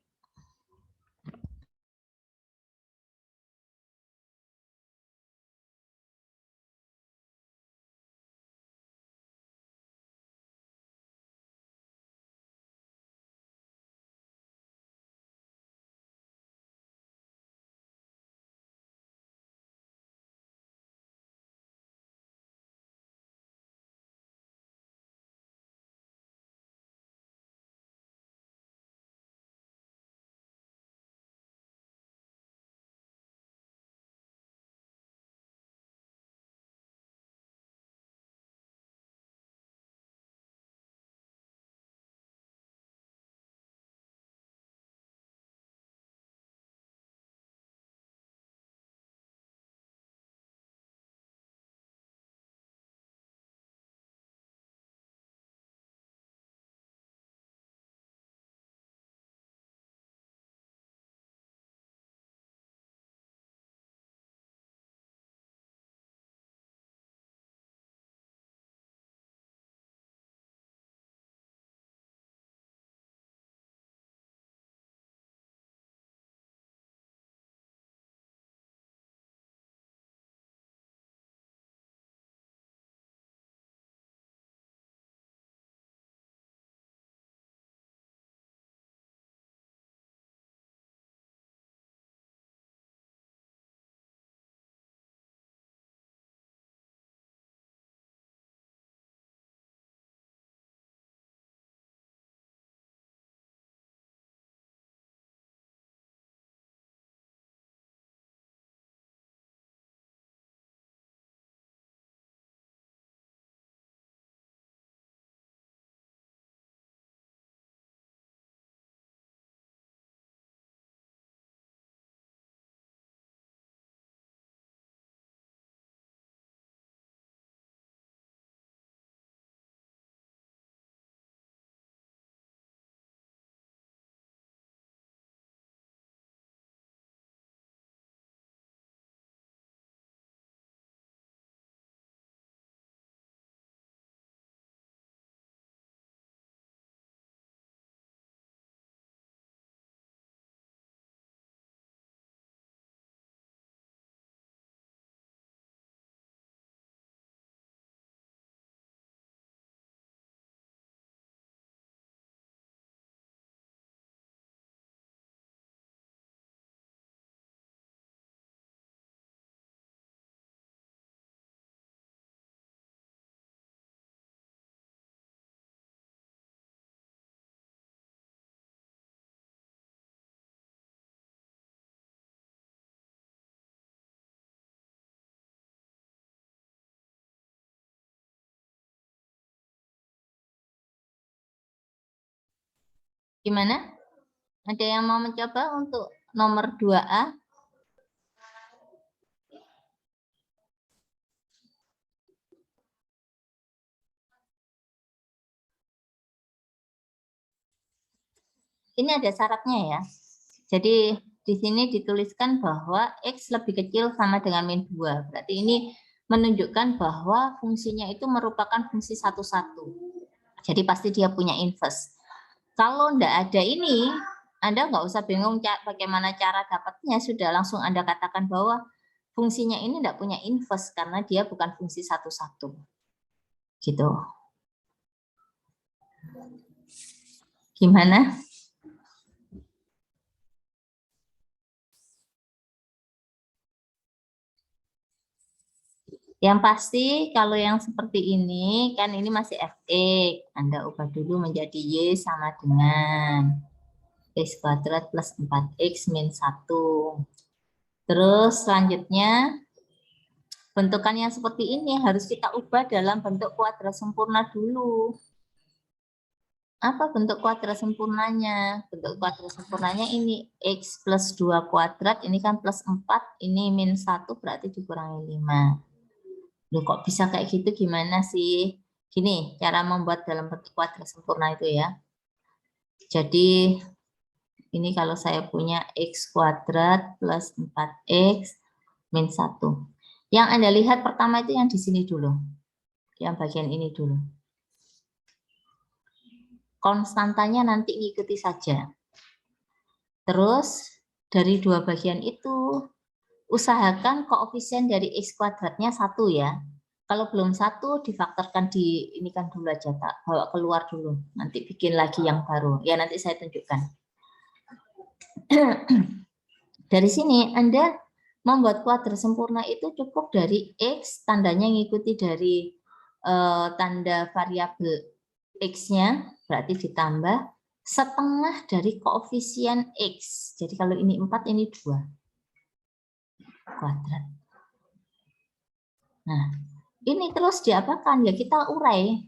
Gimana? Ada yang mau mencoba untuk nomor 2A? ini ada syaratnya ya. Jadi di sini dituliskan bahwa X lebih kecil sama dengan min 2. Berarti ini menunjukkan bahwa fungsinya itu merupakan fungsi satu-satu. Jadi pasti dia punya inverse. Kalau enggak ada ini, Anda nggak usah bingung bagaimana cara dapatnya, sudah langsung Anda katakan bahwa fungsinya ini enggak punya inverse karena dia bukan fungsi satu-satu. Gitu. Gimana? Yang pasti kalau yang seperti ini, kan ini masih fx. Anda ubah dulu menjadi y sama dengan x kuadrat plus 4x min 1. Terus selanjutnya, bentukan yang seperti ini harus kita ubah dalam bentuk kuadrat sempurna dulu. Apa bentuk kuadrat sempurnanya? Bentuk kuadrat sempurnanya ini x plus 2 kuadrat, ini kan plus 4, ini min 1 berarti dikurangi 5. Loh, kok bisa kayak gitu, gimana sih? Gini, cara membuat dalam bentuk kuadrat sempurna itu ya. Jadi, ini kalau saya punya x kuadrat plus 4x min 1. Yang Anda lihat pertama itu yang di sini dulu. Yang bagian ini dulu. Konstantanya nanti ngikuti saja. Terus, dari dua bagian itu, usahakan koefisien dari x kuadratnya 1 ya. Kalau belum 1, difaktorkan di ini kan dulu aja, tak bawa keluar dulu. Nanti bikin lagi yang baru. Ya nanti saya tunjukkan. Dari sini Anda membuat kuadrat sempurna itu cukup dari x, tandanya ngikuti dari tanda variabel x-nya, berarti ditambah setengah dari koefisien x. Jadi kalau ini 4, ini 2 kuadrat. Nah, ini terus diapakan? Ya kita urai.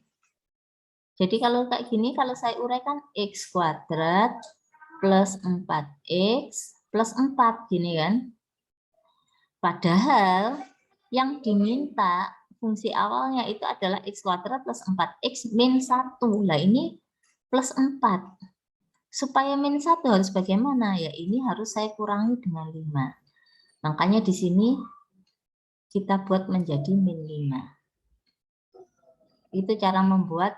Jadi kalau kayak gini, kalau saya uraikan x kuadrat plus 4x plus 4, gini kan. Padahal yang diminta fungsi awalnya itu adalah x kuadrat plus 4x min 1. Nah ini plus 4. Supaya min 1 harus bagaimana? Ya ini harus saya kurangi dengan 5. Makanya di sini kita buat menjadi min 5. Itu cara membuat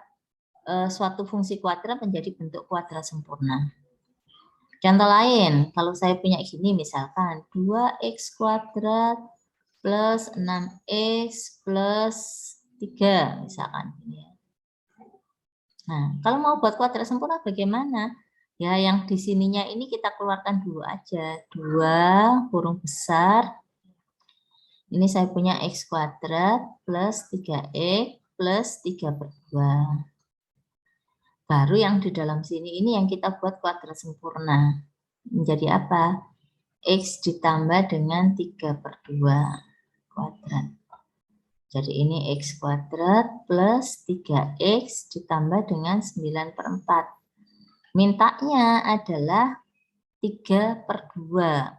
suatu fungsi kuadrat menjadi bentuk kuadrat sempurna. Contoh lain, kalau saya punya gini misalkan 2x kuadrat plus 6x plus 3 misalkan. Nah, kalau mau buat kuadrat sempurna bagaimana? Ya yang di sininya ini kita keluarkan dulu aja. 2 kurung besar. Ini saya punya x kuadrat plus 3x plus 3/2. Baru yang di dalam sini ini yang kita buat kuadrat sempurna. Menjadi apa? X ditambah dengan 3/2 kuadrat. Jadi ini x kuadrat plus 3x ditambah dengan 9/4. Mintanya adalah 3/2.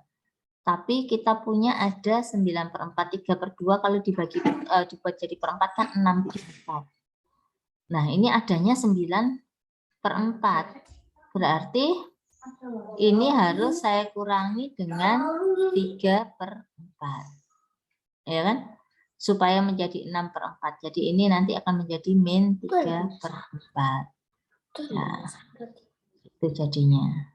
Tapi kita punya ada 9/4. 3/2 kalau dibagi dibuat jadi perempat kan 6/4. Nah ini adanya 9/4. Berarti ini harus saya kurangi dengan 3/4. Ya kan? Supaya menjadi 6/4. Jadi ini nanti akan menjadi min 3/4. Nah, itu jadinya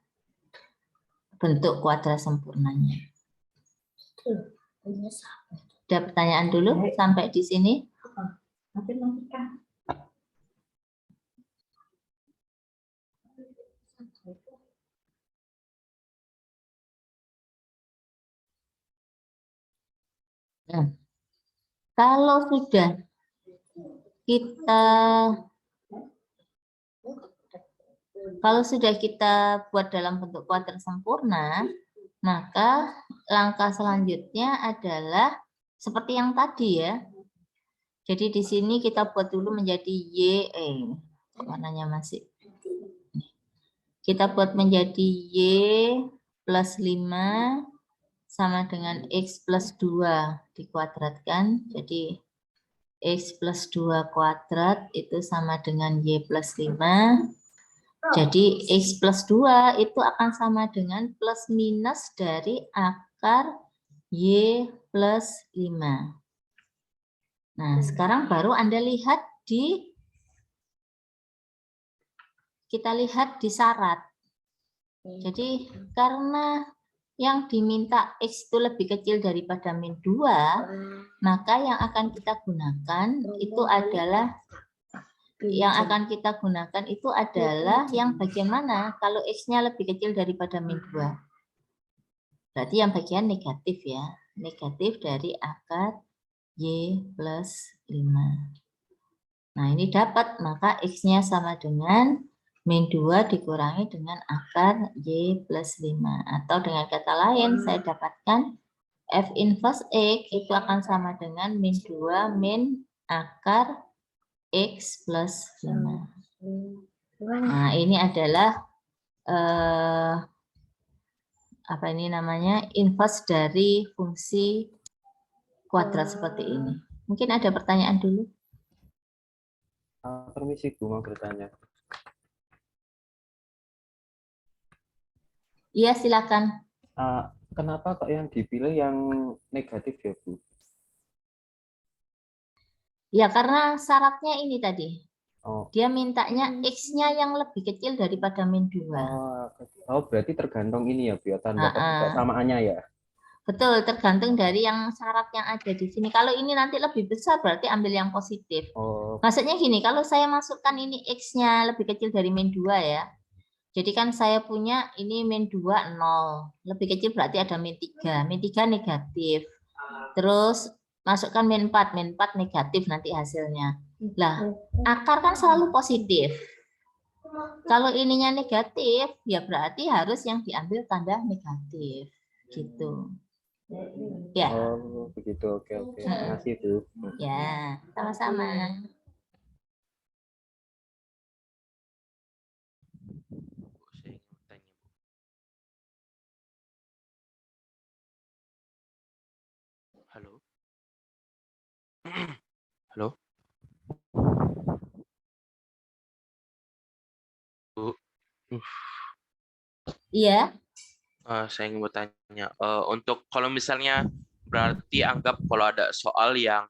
bentuk kuadrat sempurnanya. Ada pertanyaan dulu sampai di sini? Nah, kalau sudah kita buat dalam bentuk kuadrat sempurna, maka langkah selanjutnya adalah seperti yang tadi ya. Jadi di sini kita buat dulu menjadi y, warnanya masih. Kita buat menjadi y plus 5 sama dengan x plus 2 dikuadratkan. Jadi x plus 2 kuadrat itu sama dengan y plus 5. Jadi X plus 2 itu akan sama dengan plus minus dari akar Y plus 5. Nah, sekarang baru Anda lihat kita lihat di syarat. Jadi karena yang diminta X itu lebih kecil daripada min 2, maka yang akan kita gunakan itu adalah yang bagian mana? Kalau X-nya lebih kecil daripada min 2. Berarti yang bagian negatif ya. Negatif dari akar Y plus 5. Nah, ini dapat, maka X-nya sama dengan min 2 dikurangi dengan akar Y plus 5. Atau dengan kata lain, saya dapatkan F inverse X itu akan sama dengan min 2 min akar X plus 5. Nah, ini adalah inverse dari fungsi kuadrat seperti ini. Mungkin ada pertanyaan dulu. Permisi Bu, mau bertanya. Iya, silakan. Kenapa kok yang dipilih yang negatif ya Bu? Ya, karena syaratnya ini tadi. Oh, Dia mintanya X-nya yang lebih kecil daripada min 2. Berarti tergantung ini ya Bu, ya, tanda kesamaannya ya? Betul, tergantung dari yang syarat yang ada di sini. Kalau ini nanti lebih besar, berarti ambil yang positif. Maksudnya gini, kalau saya masukkan ini X-nya lebih kecil dari min 2 ya. Jadi kan saya punya ini min 2, 0. Lebih kecil berarti ada min 3. Min 3 negatif. Terus masukkan min 4. Min 4 negatif nanti hasilnya. Lah, akar kan selalu positif. Kalau ininya negatif, ya berarti harus yang diambil tanda negatif. Gitu. Ya. Oh, begitu. Oke. Terima kasih Bu. Ya, sama-sama. Saya ingin bertanya, Bu. Halo? Halo? Bu? Iya. Saya ingin bertanya, untuk kalau misalnya berarti anggap kalau ada soal yang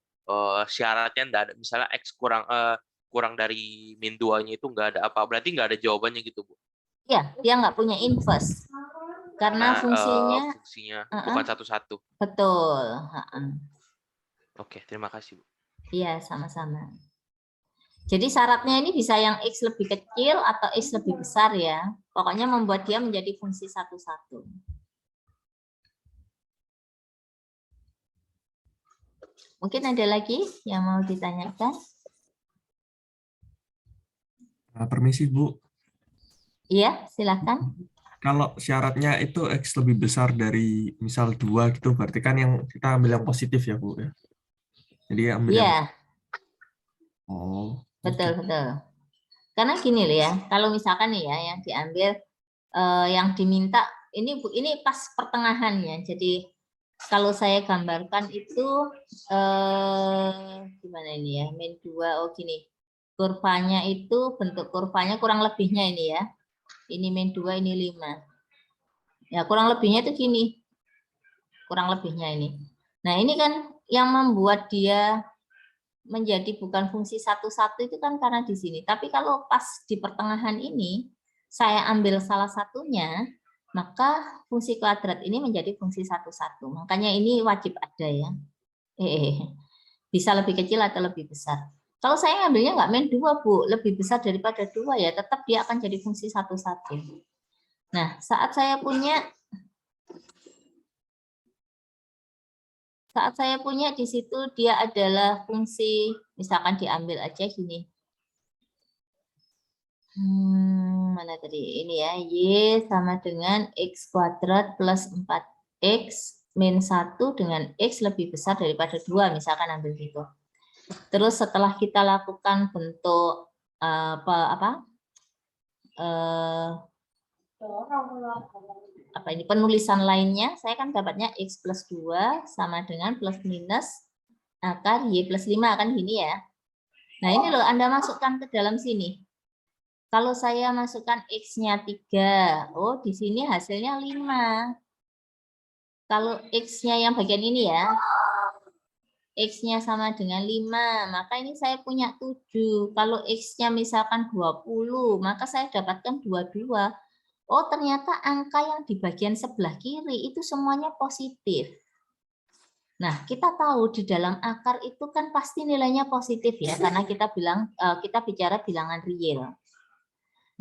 syaratnya enggak ada, misalnya X kurang dari min 2-nya itu enggak ada apa, berarti enggak ada jawabannya gitu, Bu? Iya, dia nggak punya inverse. Karena fungsinya bukan satu-satu. Betul. Oke, terima kasih, Bu. Iya, sama-sama. Jadi syaratnya ini bisa yang X lebih kecil atau X lebih besar ya. Pokoknya membuat dia menjadi fungsi satu-satu. Mungkin ada lagi yang mau ditanyakan? Permisi Bu. Iya, silakan. Kalau syaratnya itu X lebih besar dari misal 2 gitu, berarti kan yang kita ambil yang positif ya Bu ya. Jadi ambil yang... Betul. Karena gini loh ya, kalau misalkan nih ya yang diambil yang diminta ini pas pertengahannya. Jadi kalau saya gambarkan itu gimana ini ya, min 2 gini. Kurvanya itu bentuk kurvanya kurang lebihnya ini ya. Ini min 2, ini 5. Ya, kurang lebihnya itu gini. Kurang lebihnya ini. Nah, ini kan yang membuat dia menjadi bukan fungsi satu-satu itu kan karena di sini. Tapi kalau pas di pertengahan ini, saya ambil salah satunya, maka fungsi kuadrat ini menjadi fungsi satu-satu. Makanya ini wajib ada ya. Bisa lebih kecil atau lebih besar. Kalau saya ngambilnya nggak min 2, Bu, lebih besar daripada 2 ya, tetap dia akan jadi fungsi satu-satu. Nah, saat saya punya di situ dia adalah fungsi, misalkan diambil aja gini. Mana tadi? Ini ya, Y sama dengan X kuadrat plus 4X min 1 dengan X lebih besar daripada 2, misalkan ambil gitu. Terus setelah kita lakukan bentuk penulisan lainnya, saya kan dapatnya X plus 2 sama dengan plus minus akar Y plus 5 kan gini ya. Nah ini loh Anda masukkan ke dalam sini. Kalau saya masukkan X-nya 3, oh di sini hasilnya 5. Kalau X-nya yang bagian ini ya, X-nya sama dengan 5, maka ini saya punya 7. Kalau X-nya misalkan 20, maka saya dapatkan 22. Oh, ternyata angka yang di bagian sebelah kiri itu semuanya positif. Nah, kita tahu di dalam akar itu kan pasti nilainya positif ya, karena kita bicara bilangan real.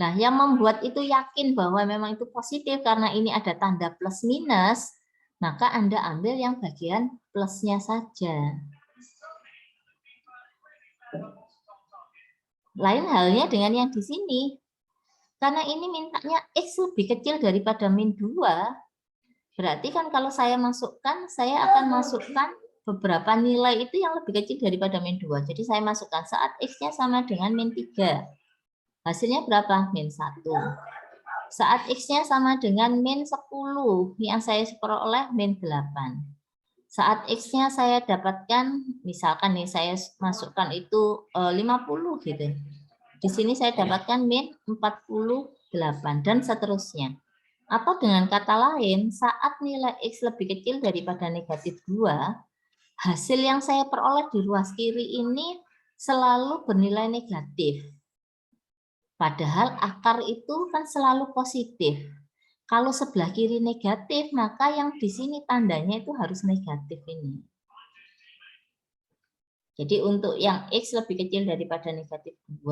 Nah, yang membuat itu yakin bahwa memang itu positif karena ini ada tanda plus minus, maka Anda ambil yang bagian plusnya saja. Lain halnya dengan yang di sini. Karena ini mintanya X lebih kecil daripada min 2, berarti kan kalau saya masukkan, saya akan masukkan beberapa nilai itu yang lebih kecil daripada min 2. Jadi saya masukkan saat X-nya sama dengan min 3. Hasilnya berapa? Min 1. Saat X-nya sama dengan min 10, yang saya peroleh min 8. Saat X-nya saya dapatkan, misalkan nih saya masukkan itu 50 gitu. Di sini saya dapatkan min 48 dan seterusnya. Atau dengan kata lain, saat nilai X lebih kecil daripada negatif 2, hasil yang saya peroleh di ruas kiri ini selalu bernilai negatif. Padahal akar itu kan selalu positif. Kalau sebelah kiri negatif, maka yang di sini tandanya itu harus negatif ini. Jadi untuk yang X lebih kecil daripada negatif 2,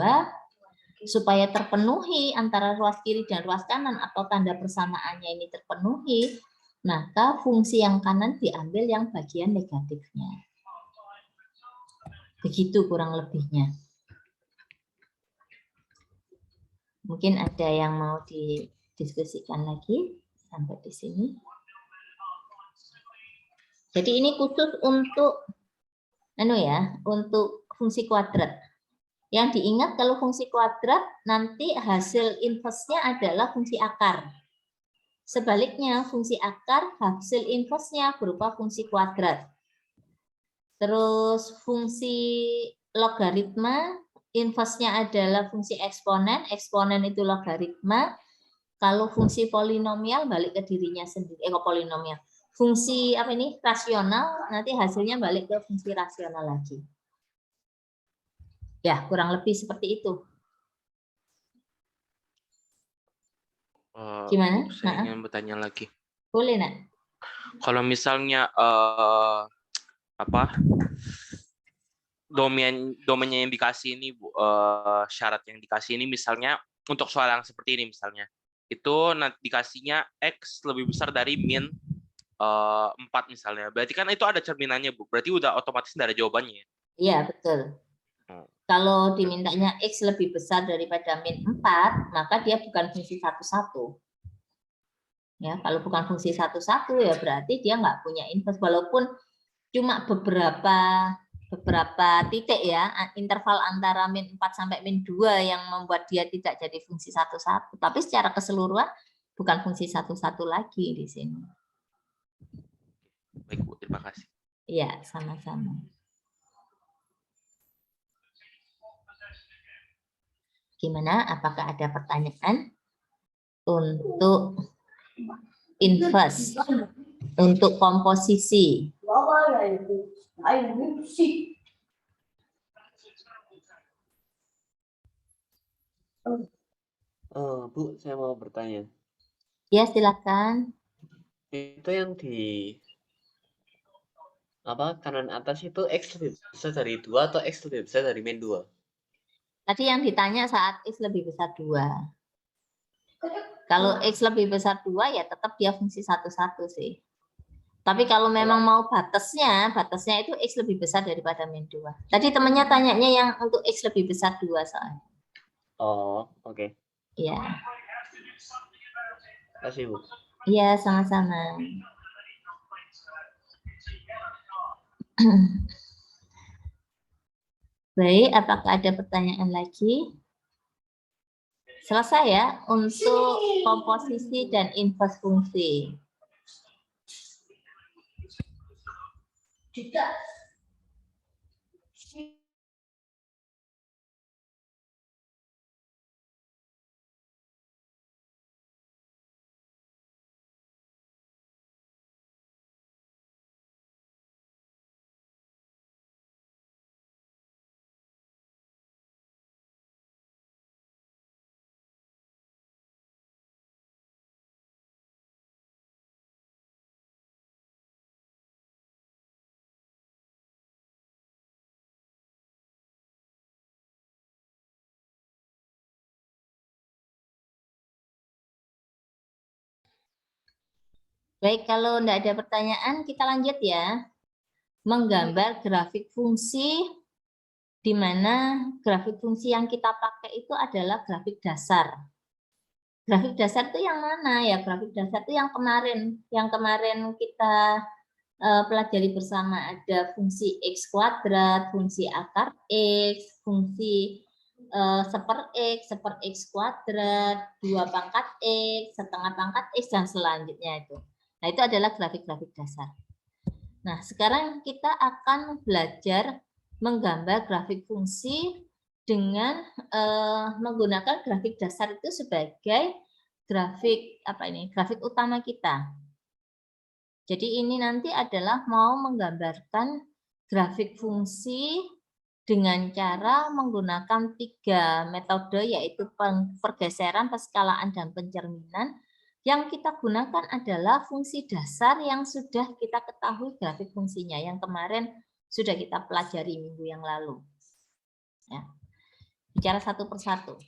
supaya terpenuhi antara ruas kiri dan ruas kanan atau tanda persamaannya ini terpenuhi, maka fungsi yang kanan diambil yang bagian negatifnya. Begitu kurang lebihnya. Mungkin ada yang mau didiskusikan lagi sampai di sini. Jadi ini khusus untuk untuk fungsi kuadrat. Yang diingat kalau fungsi kuadrat nanti hasil inverse-nya adalah fungsi akar. Sebaliknya fungsi akar hasil inverse-nya berupa fungsi kuadrat. Terus fungsi logaritma inverse-nya adalah fungsi eksponen, eksponen itu logaritma. Kalau fungsi polinomial balik ke dirinya sendiri, polinomial. Fungsi rasional, nanti hasilnya balik ke fungsi rasional lagi. Ya, kurang lebih seperti itu. Gimana? Saya ingin bertanya lagi. Boleh, Nak? Kalau misalnya domainnya yang dikasih ini, Bu, syarat yang dikasih ini misalnya untuk soal yang seperti ini misalnya, itu nanti dikasihnya X lebih besar dari min 4 misalnya. Berarti kan itu ada cerminannya, Bu. Berarti udah otomatis ada jawabannya. Iya, betul. Kalau dimintanya X lebih besar daripada min 4, maka dia bukan fungsi satu-satu. Ya, kalau bukan fungsi satu-satu ya berarti dia nggak punya inverse, walaupun cuma beberapa titik ya, interval antara min 4 sampai min 2 yang membuat dia tidak jadi fungsi satu-satu. Tapi secara keseluruhan bukan fungsi satu-satu lagi di sini. Baik, Bu. Terima kasih. Iya, sama-sama. Gimana? Apakah ada pertanyaan untuk inverse, untuk komposisi? Bu, saya mau bertanya. Ya, silakan. Itu yang di kanan atas itu X lebih besar dari 2 atau X lebih besar dari min 2? Tadi yang ditanya saat X lebih besar 2. Kalau X lebih besar 2 ya tetap dia fungsi satu-satu sih. Tapi kalau memang mau batasnya itu X lebih besar daripada min 2. Tadi temannya tanyanya yang untuk X lebih besar 2 soalnya. Oh, oke. Iya. Terima kasih, Bu. Iya, sama-sama. Baik, apakah ada pertanyaan lagi? Selesai ya untuk komposisi dan inverse fungsi. Baik, kalau tidak ada pertanyaan, kita lanjut ya. Menggambar grafik fungsi, di mana grafik fungsi yang kita pakai itu adalah grafik dasar. Grafik dasar itu yang mana ya? Grafik dasar itu yang kemarin kita pelajari bersama. Ada fungsi X kuadrat, fungsi akar X, fungsi seper X kuadrat, 2 pangkat X, setengah pangkat X, dan selanjutnya itu. Nah, itu adalah grafik-grafik dasar. Nah, sekarang kita akan belajar menggambar grafik fungsi dengan menggunakan grafik dasar itu sebagai grafik grafik utama kita. Jadi ini nanti adalah mau menggambarkan grafik fungsi dengan cara menggunakan 3 metode, yaitu pergeseran, perskalaan, dan pencerminan. Yang kita gunakan adalah fungsi dasar yang sudah kita ketahui grafik fungsinya, yang kemarin sudah kita pelajari minggu yang lalu. Ya. Bicara satu persatu.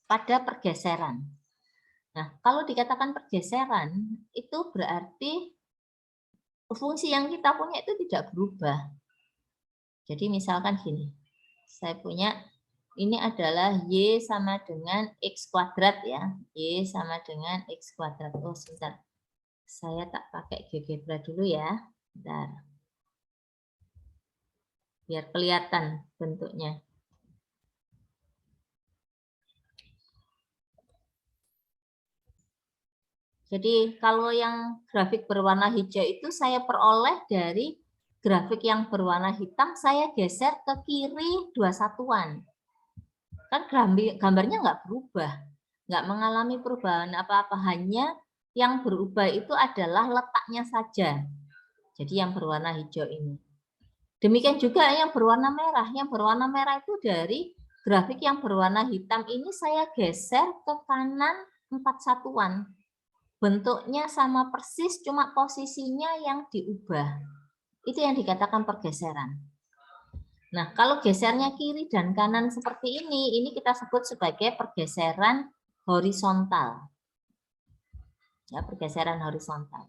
Pada pergeseran. Nah, kalau dikatakan pergeseran, itu berarti fungsi yang kita punya itu tidak berubah. Jadi misalkan gini, saya punya ini adalah Y sama dengan X kuadrat ya. Y sama dengan X kuadrat. Oh, sebentar. Saya tak pakai GeoGebra dulu ya. Bentar. Biar kelihatan bentuknya. Jadi kalau yang grafik berwarna hijau itu saya peroleh dari grafik yang berwarna hitam, saya geser ke kiri 2 satuan. Kan gambarnya nggak berubah, nggak mengalami perubahan apa-apa, hanya yang berubah itu adalah letaknya saja. Jadi yang berwarna hijau ini. Demikian juga yang berwarna merah. Yang berwarna merah itu dari grafik yang berwarna hitam ini saya geser ke kanan 4 satuan. Bentuknya sama persis, cuma posisinya yang diubah. Itu yang dikatakan pergeseran. Nah, kalau gesernya kiri dan kanan seperti ini kita sebut sebagai pergeseran horizontal. Ya, pergeseran horizontal.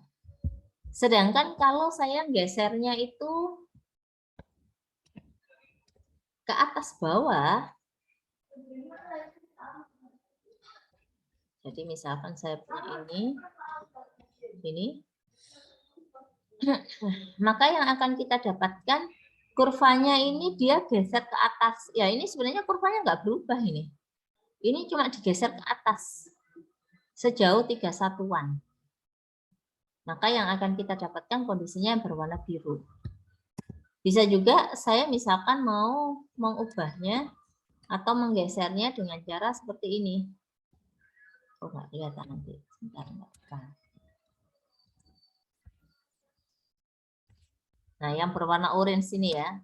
Sedangkan kalau saya gesernya itu ke atas bawah, jadi misalkan saya punya ini, maka yang akan kita dapatkan kurvanya ini dia geser ke atas. Ya, ini sebenarnya kurvanya nggak berubah ini. Ini cuma digeser ke atas sejauh 3 satuan. Maka yang akan kita dapatkan kondisinya yang berwarna biru. Bisa juga saya misalkan mau mengubahnya atau menggesernya dengan cara seperti ini. Oh, nggak kelihatan nanti. Sebentar, enggak. Nah, yang berwarna orange ini ya.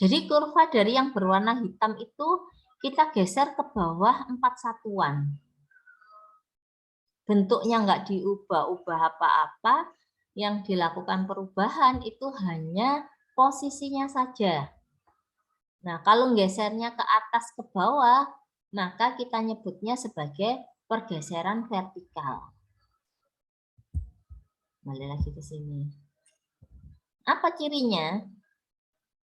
Jadi kurva dari yang berwarna hitam itu kita geser ke bawah 4 satuan. Bentuknya nggak diubah-ubah apa-apa, yang dilakukan perubahan itu hanya posisinya saja. Nah, kalau gesernya ke atas ke bawah, maka kita nyebutnya sebagai pergeseran vertikal. Kembali lagi ke sini. Apa cirinya?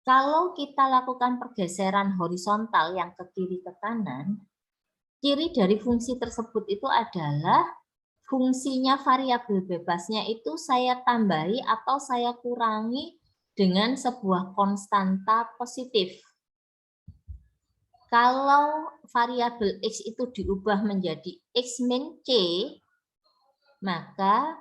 Kalau kita lakukan pergeseran horizontal yang ke kiri ke kanan, ciri dari fungsi tersebut itu adalah fungsinya variabel bebasnya itu saya tambahi atau saya kurangi dengan sebuah konstanta positif. Kalau variabel X itu diubah menjadi X min C, maka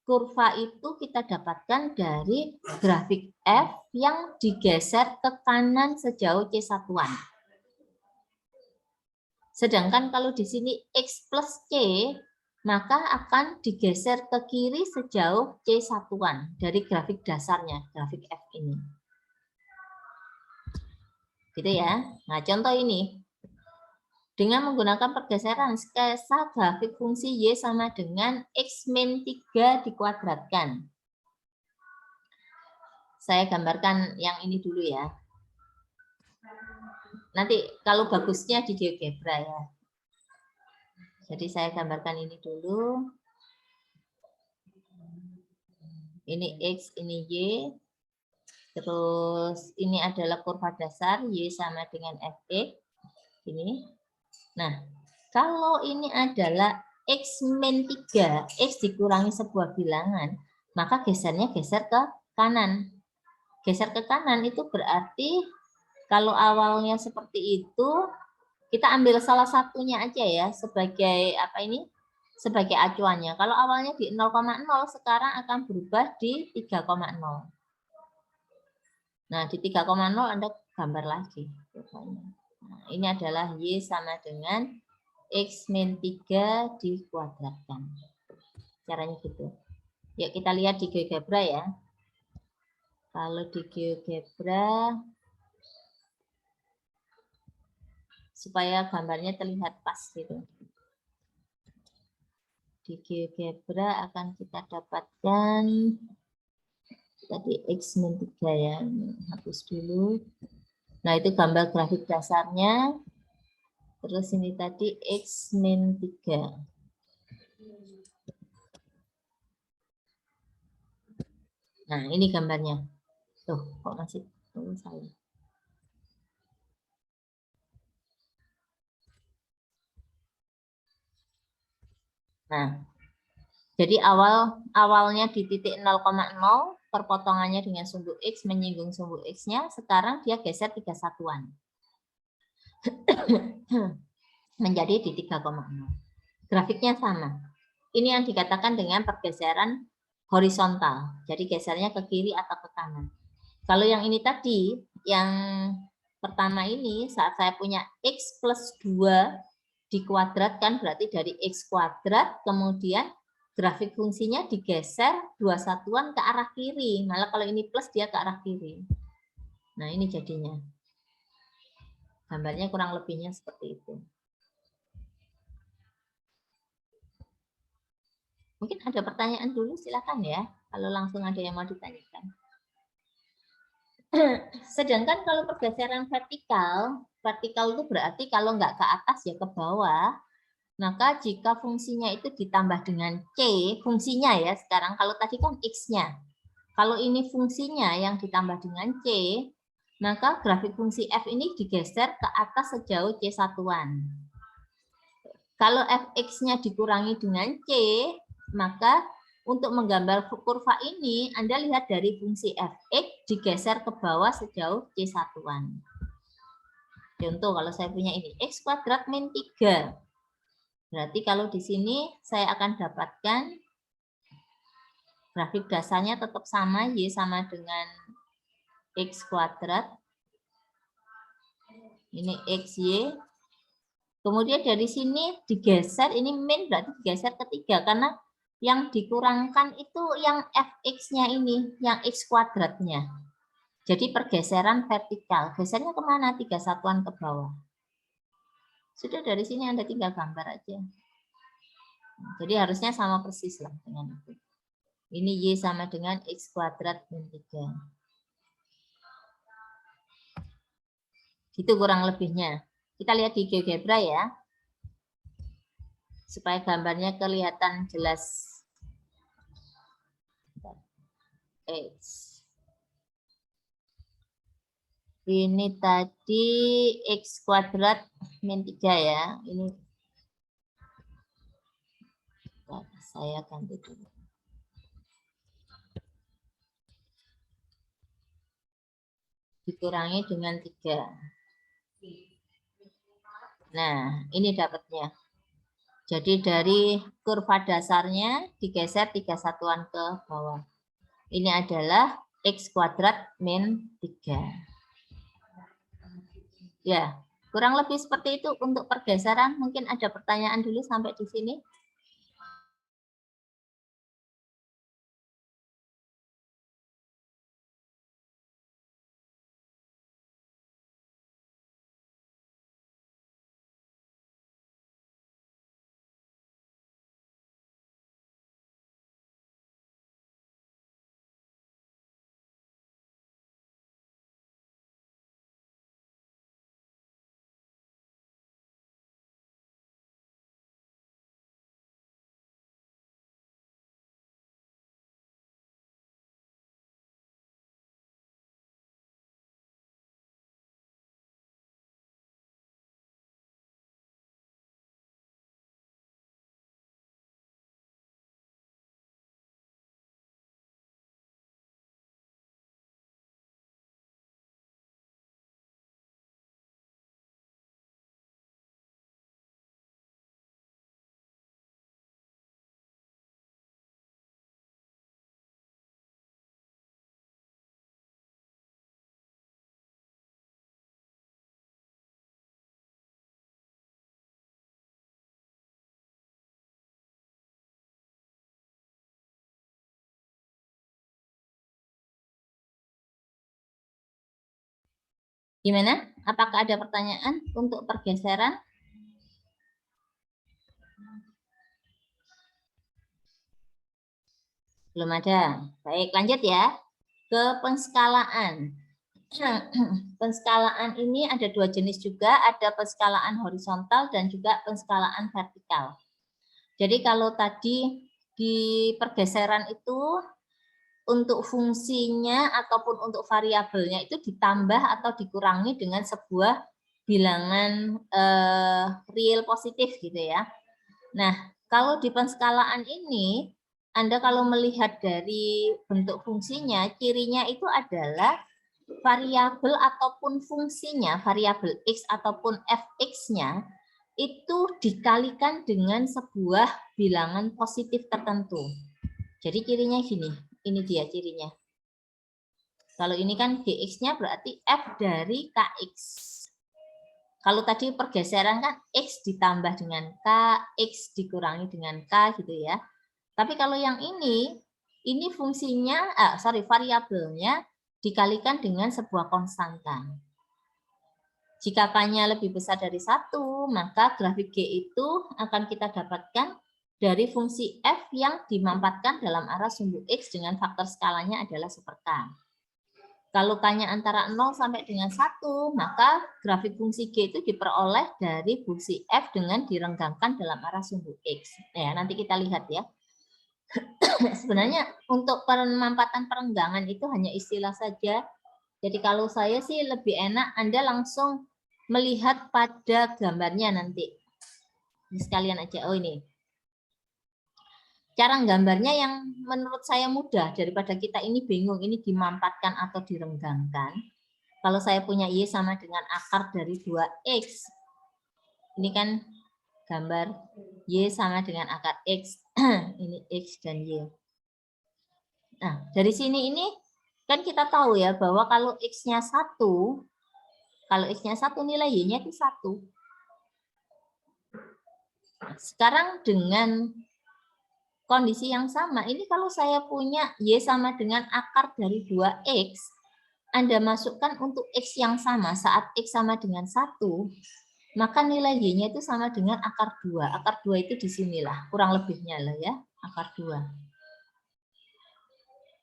kurva itu kita dapatkan dari grafik F yang digeser ke kanan sejauh C satuan. Sedangkan kalau di sini X plus C, maka akan digeser ke kiri sejauh C satuan dari grafik dasarnya, grafik F ini. Gitu ya. Nah, contoh ini. Dengan menggunakan pergeseran skesa grafik fungsi Y sama dengan X min 3 dikuadratkan. Saya gambarkan yang ini dulu ya. Nanti kalau bagusnya di GeoGebra ya. Jadi saya gambarkan ini dulu. Ini X, ini Y. Terus ini adalah kurva dasar, Y sama dengan Fx. Ini. Nah, kalau ini adalah X min 3, X dikurangi sebuah bilangan, maka gesernya geser ke kanan. Geser ke kanan itu berarti kalau awalnya seperti itu, kita ambil salah satunya aja ya sebagai apa ini? Sebagai acuannya. Kalau awalnya di 0,0 sekarang akan berubah di 3,0. Nah, di 3,0 Anda gambar lagi. Nah, ini adalah Y sama dengan X min 3 dikuadratkan. Caranya gitu. Yuk kita lihat di GeoGebra ya. Kalau di GeoGebra, supaya gambarnya terlihat pas gitu. Di GeoGebra akan kita dapatkan tadi X min 3 ya. Hapus dulu. Nah, itu gambar grafik dasarnya. Terus ini tadi X min 3. Nah, ini gambarnya. Tuh, kok masih salah. Nah, jadi awalnya di titik 0,0, perpotongannya dengan sumbu X menyinggung sumbu X-nya, sekarang dia geser 3 satuan. Menjadi di 3,0. Grafiknya sama. Ini yang dikatakan dengan pergeseran horizontal. Jadi gesernya ke kiri atau ke kanan. Kalau yang ini tadi, yang pertama ini saat saya punya X plus 2 dikuadratkan berarti dari X kuadrat, kemudian grafik fungsinya digeser 2 satuan ke arah kiri. Malah kalau ini plus dia ke arah kiri. Nah ini jadinya. Gambarnya kurang lebihnya seperti itu. Mungkin ada pertanyaan dulu, silakan ya. Kalau langsung ada yang mau ditanyakan. Sedangkan kalau pergeseran vertikal itu berarti kalau nggak ke atas ya ke bawah. Maka jika fungsinya itu ditambah dengan C, fungsinya ya sekarang, kalau tadi kan X-nya. Kalau ini fungsinya yang ditambah dengan C, maka grafik fungsi F ini digeser ke atas sejauh C satuan. Kalau Fx-nya dikurangi dengan C, maka untuk menggambar kurva ini, Anda lihat dari fungsi Fx digeser ke bawah sejauh C satuan. Contoh kalau saya punya ini, X kuadrat min 3. Berarti kalau di sini saya akan dapatkan grafik dasarnya tetap sama, Y sama dengan X kuadrat. Ini XY. Kemudian dari sini digeser, ini min berarti digeser ke 3, karena yang dikurangkan itu yang Fx-nya ini, yang X kuadratnya. Jadi pergeseran vertikal. Gesernya kemana? 3 satuan ke bawah. Sudah dari sini Anda tinggal gambar aja. Jadi harusnya sama persis lah dengan itu. Ini Y sama dengan X kuadrat min 3. Itu kurang lebihnya. Kita lihat di GeoGebra ya. Supaya gambarnya kelihatan jelas. X. Ini tadi X kuadrat min 3 ya. Ini saya ganti dulu. Dikurangi dengan 3. Nah, ini dapatnya. Jadi dari kurva dasarnya digeser 3 satuan ke bawah. Ini adalah X kuadrat min 3. Ya, kurang lebih seperti itu untuk pergeseran. Mungkin ada pertanyaan dulu sampai di sini. Gimana? Apakah ada pertanyaan untuk pergeseran? Belum ada. Baik, lanjut ya. Ke penskalaan. Penskalaan ini ada dua jenis juga, ada penskalaan horizontal dan juga penskalaan vertikal. Jadi kalau tadi di pergeseran itu untuk fungsinya ataupun untuk variabelnya itu ditambah atau dikurangi dengan sebuah bilangan real positif gitu ya. Nah, kalau di penskalaan ini Anda kalau melihat dari bentuk fungsinya, cirinya itu adalah variabel ataupun fungsinya, variabel X ataupun fx-nya, itu dikalikan dengan sebuah bilangan positif tertentu. Jadi cirinya gini, ini dia cirinya. Kalau ini kan Gx-nya berarti F dari Kx. Kalau tadi pergeseran kan X ditambah dengan K, X dikurangi dengan K gitu ya. Tapi kalau yang ini fungsinya, variabelnya dikalikan dengan sebuah konstanta. Jika K-nya lebih besar dari 1, maka grafik G itu akan kita dapatkan dari fungsi F yang dimampatkan dalam arah sumbu X dengan faktor skalanya adalah super K. Kalau K-nya antara 0 sampai dengan 1, maka grafik fungsi G itu diperoleh dari fungsi F dengan direnggangkan dalam arah sumbu X. Ya, nanti kita lihat ya. Sebenarnya untuk pemampatan perenggangan itu hanya istilah saja. Jadi kalau saya sih lebih enak Anda langsung melihat pada gambarnya nanti. Ini sekalian aja. Oh ini. Cara gambarnya yang menurut saya mudah daripada kita ini bingung ini dimampatkan atau direnggangkan. Kalau saya punya Y sama dengan akar dari 2X. Ini kan gambar Y sama dengan akar X. Ini X dan Y. Nah, dari sini ini kan kita tahu ya bahwa kalau X-nya 1, kalau X-nya 1 nilai Y-nya itu 1. Nah, sekarang dengan kondisi yang sama, ini kalau saya punya Y sama dengan akar dari 2X, Anda masukkan untuk X yang sama saat X sama dengan 1, maka nilai Y-nya itu sama dengan akar 2. Akar 2 itu di sinilah, kurang lebihnya lah ya, akar 2.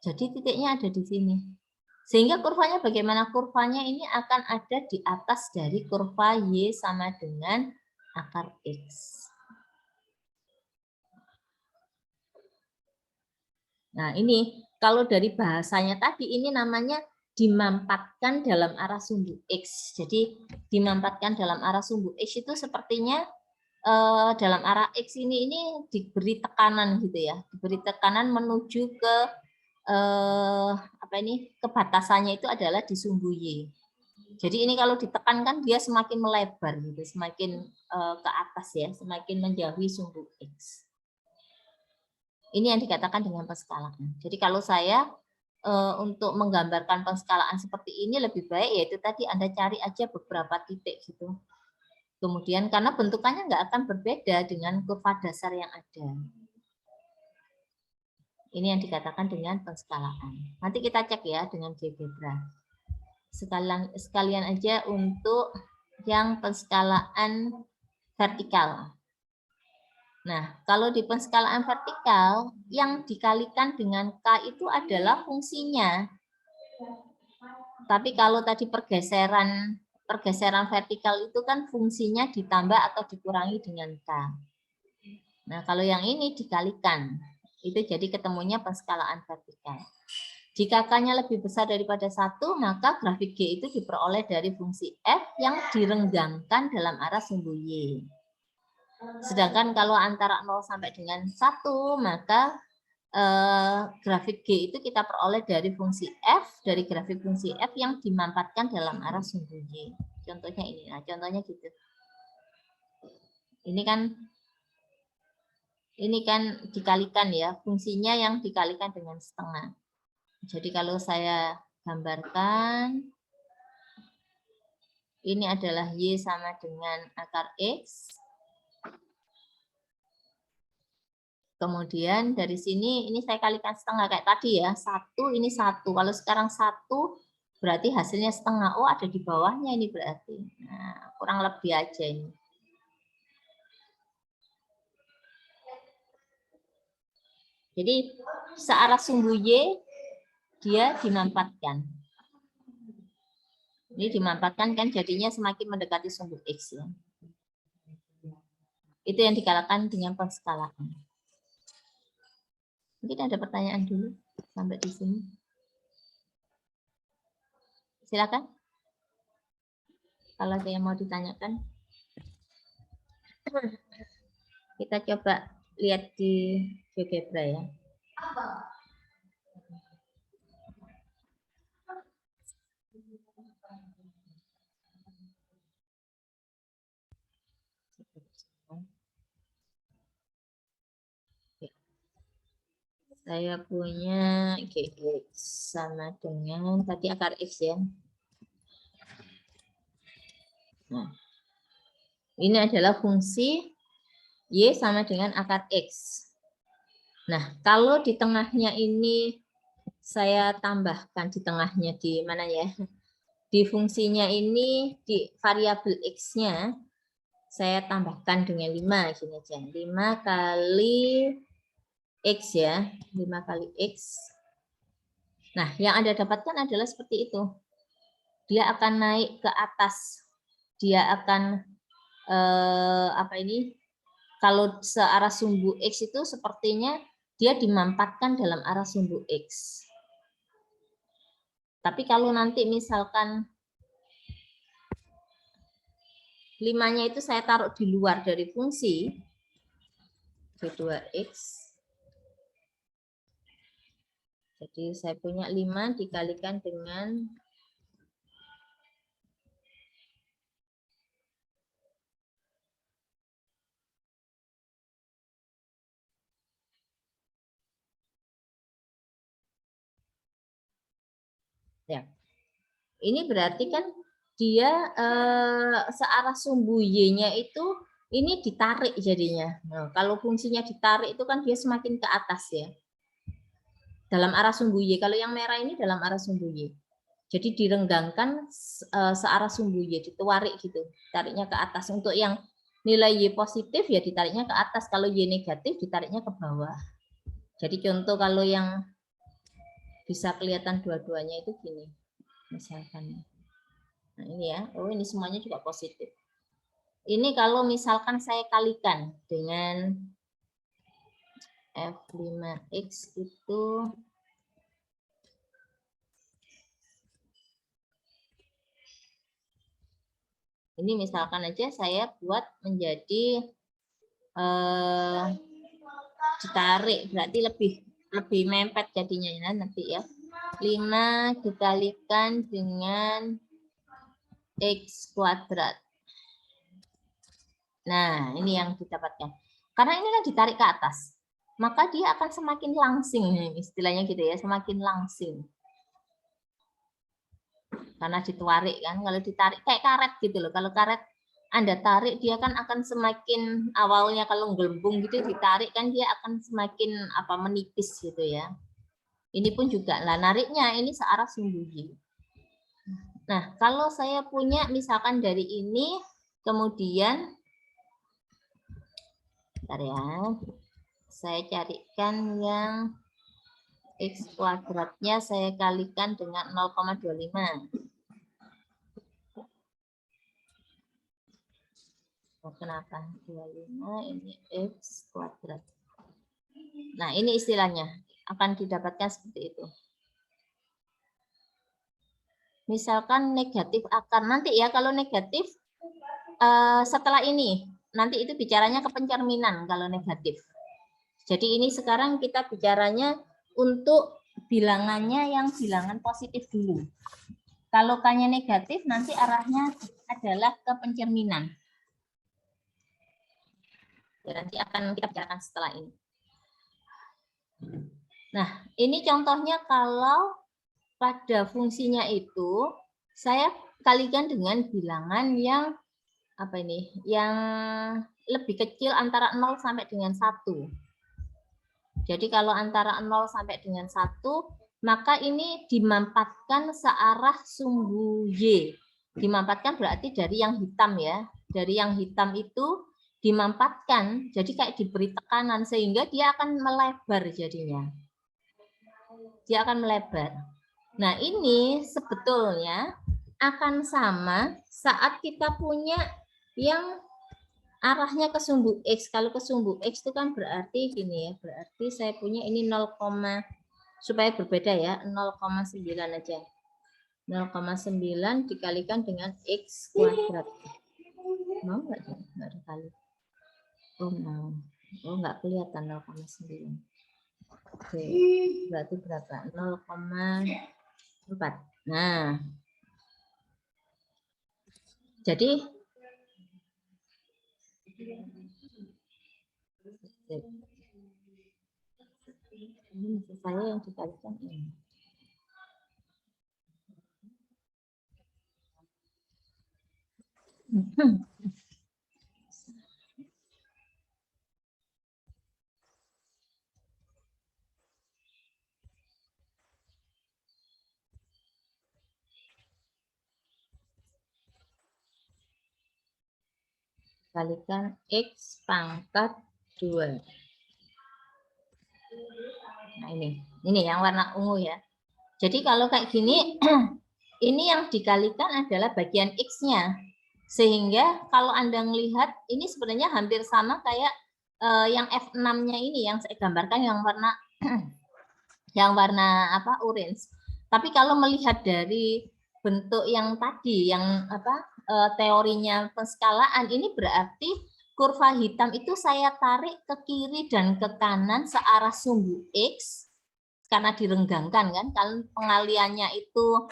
Jadi titiknya ada di sini. Sehingga kurvanya bagaimana? Kurvanya ini akan ada di atas dari kurva Y sama dengan akar X. Nah ini, kalau dari bahasanya tadi, ini namanya dimampatkan dalam arah sumbu X. Jadi dimampatkan dalam arah sumbu X itu sepertinya dalam arah X ini diberi tekanan gitu ya. Diberi tekanan menuju ke kebatasannya itu adalah di sumbu Y. Jadi ini kalau ditekankan dia semakin melebar gitu, semakin ke atas ya, semakin menjauhi sumbu X. Ini yang dikatakan dengan penskalaan. Jadi kalau saya untuk menggambarkan penskalaan seperti ini lebih baik yaitu tadi Anda cari aja beberapa titik gitu. Kemudian karena bentukannya nggak akan berbeda dengan kurva dasar yang ada. Ini yang dikatakan dengan penskalaan. Nanti kita cek ya dengan GeoGebra. Sekalian aja untuk yang penskalaan vertikal. Nah, kalau di penskalaan vertikal, yang dikalikan dengan K itu adalah fungsinya. Tapi kalau tadi pergeseran vertikal itu kan fungsinya ditambah atau dikurangi dengan K. Nah, kalau yang ini dikalikan, itu jadi ketemunya penskalaan vertikal. Jika K-nya lebih besar daripada 1, maka grafik G itu diperoleh dari fungsi F yang direnggangkan dalam arah sumbu Y. Sedangkan kalau antara 0 sampai dengan 1, maka grafik G itu kita peroleh dari fungsi F, dari grafik fungsi F yang dimampatkan dalam arah sumbu Y. Contohnya ini, nah contohnya gitu. Ini kan dikalikan ya, fungsinya yang dikalikan dengan setengah. Jadi kalau saya gambarkan, ini adalah Y sama dengan akar X. Kemudian dari sini, ini saya kalikan setengah kayak tadi ya. 1, ini 1. Kalau sekarang 1, Berarti hasilnya setengah. Oh, ada di bawahnya ini berarti. Nah, kurang lebih aja ini. Jadi searah sumbu Y dia dimanfaatkan. Ini dimanfaatkan kan jadinya semakin mendekati sumbu X ya. Itu yang dikatakan dengan penskalaan. Mungkin ada pertanyaan dulu sampai di sini. Silakan. Kalau ada yang mau ditanyakan. Kita coba lihat di GeoGebra ya. Saya punya GX sama dengan tadi akar X ya. Nah, ini adalah fungsi Y sama dengan akar X. Nah, kalau di tengahnya ini saya tambahkan di tengahnya di mana ya? Di fungsinya ini di variabel X-nya saya tambahkan dengan 5 gini aja. 5 kali X ya, 5 kali X. Nah, yang Anda dapatkan adalah seperti itu. Dia akan naik ke atas. Dia akan apa ini? Kalau searah sumbu X itu sepertinya dia dimampatkan dalam arah sumbu X. Tapi kalau nanti misalkan 5-nya itu saya taruh di luar dari fungsi V2X. Jadi saya punya 5 dikalikan dengan ya. Ini berarti kan dia searah sumbu Y-nya itu ini ditarik jadinya. Nah, kalau fungsinya ditarik itu kan dia semakin ke atas ya. Dalam arah sumbu Y. Kalau yang merah ini dalam arah sumbu Y. Jadi direnggangkan searah sumbu Y, ditarik gitu. Tariknya ke atas. Untuk yang nilai Y positif ya ditariknya ke atas. Kalau Y negatif ditariknya ke bawah. Jadi contoh kalau yang bisa kelihatan dua-duanya itu gini. Misalkan. Nah ini ya. Oh ini semuanya juga positif. Ini kalau misalkan saya kalikan dengan F5X itu ini misalkan aja saya buat menjadi ditarik berarti lebih mepet jadinya ya nanti ya. 5 dikalikan dengan X kuadrat. Nah, ini yang didapatkan. Karena ini kan ditarik ke atas. Maka dia akan semakin langsing, istilahnya gitu ya, semakin langsing. Karena ditarik kan, kalau ditarik kayak karet gitu loh. Kalau karet Anda tarik, dia kan akan semakin awalnya kalau gelembung gitu ditarik kan dia akan semakin menipis gitu ya. Ini pun juga lah nariknya ini searah sumbu Y. Nah, kalau saya punya misalkan dari ini kemudian bentar ya. Saya carikan yang X kuadratnya saya kalikan dengan 0,25. Oh, kenapa? 25 ini X kuadrat. Nah, ini istilahnya akan didapatkan seperti itu. Misalkan negatif akar nanti ya, kalau negatif setelah ini nanti itu bicaranya ke pencerminan kalau negatif. Jadi ini sekarang kita bicaranya untuk bilangannya yang bilangan positif dulu. Kalau K-nya negatif nanti arahnya adalah ke pencerminan. Ya, nanti akan kita bicarakan setelah ini. Nah, ini contohnya kalau pada fungsinya itu saya kalikan dengan bilangan yang yang lebih kecil antara 0 sampai dengan 1. Jadi kalau antara 0 sampai dengan 1 maka ini dimampatkan searah sumbu Y. Dimampatkan berarti dari yang hitam ya. Dari yang hitam itu dimampatkan, jadi kayak diberi tekanan sehingga dia akan melebar jadinya. Dia akan melebar. Nah, ini sebetulnya akan sama saat kita punya yang arahnya ke sumbu X. Kalau ke sumbu X itu kan berarti gini ya, berarti saya punya ini 0, supaya berbeda ya, 0,9 aja. 0,9 dikalikan dengan X kuadrat. Mau nggak dikali? Oh, mau. Oh, nggak kelihatan 0,9. Oke, berarti berapa? 0,4. Nah, jadi ini maksud saya yang dikalikan ini. Kalikan X pangkat 2. Nah, ini yang warna ungu ya. Jadi kalau kayak gini, ini yang dikalikan adalah bagian X-nya. Sehingga kalau Anda melihat, ini sebenarnya hampir sama kayak yang F6-nya ini, yang saya gambarkan yang warna apa, orange. Tapi kalau melihat dari bentuk yang tadi, yang apa, teorinya penskalaan, ini berarti kurva hitam itu saya tarik ke kiri dan ke kanan searah sumbu X karena direnggangkan kan. Kalau pengaliannya itu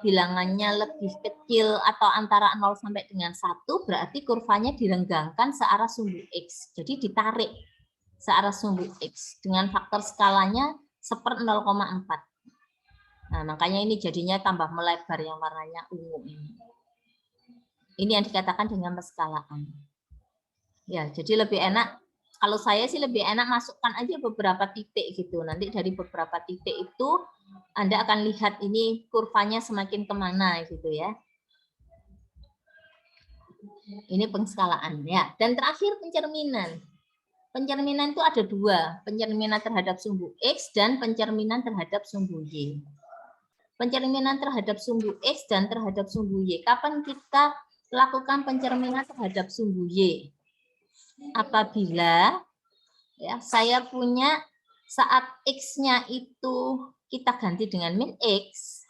bilangannya lebih kecil atau antara 0 sampai dengan 1, berarti kurvanya direnggangkan searah sumbu X. Jadi ditarik searah sumbu X dengan faktor skalanya 1/0,4. Nah, makanya ini jadinya tambah melebar yang warnanya ungu ini. Ini yang dikatakan dengan penskalaan. Ya, jadi lebih enak. Kalau saya sih lebih enak masukkan aja beberapa titik gitu. Nanti dari beberapa titik itu Anda akan lihat ini kurvanya semakin kemana gitu ya. Ini penskalaan ya. Dan terakhir pencerminan. Pencerminan itu ada 2. Pencerminan terhadap sumbu X dan pencerminan terhadap sumbu Y. Pencerminan terhadap sumbu X dan terhadap sumbu Y. Kapan kita lakukan pencerminan terhadap sumbu Y? Apabila ya saya punya saat X-nya itu kita ganti dengan min X,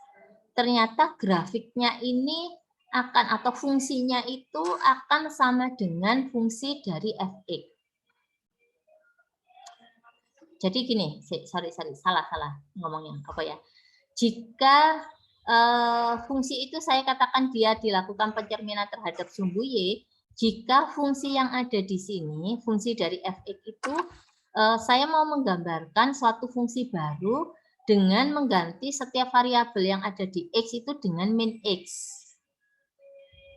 ternyata grafiknya ini akan atau fungsinya itu akan sama dengan fungsi dari fx. Jadi gini, sorry salah ngomongnya apa ya? Jika fungsi itu saya katakan dia dilakukan pencerminan terhadap sumbu Y, jika fungsi yang ada di sini, fungsi dari fx itu, saya mau menggambarkan suatu fungsi baru dengan mengganti setiap variabel yang ada di X itu dengan min X.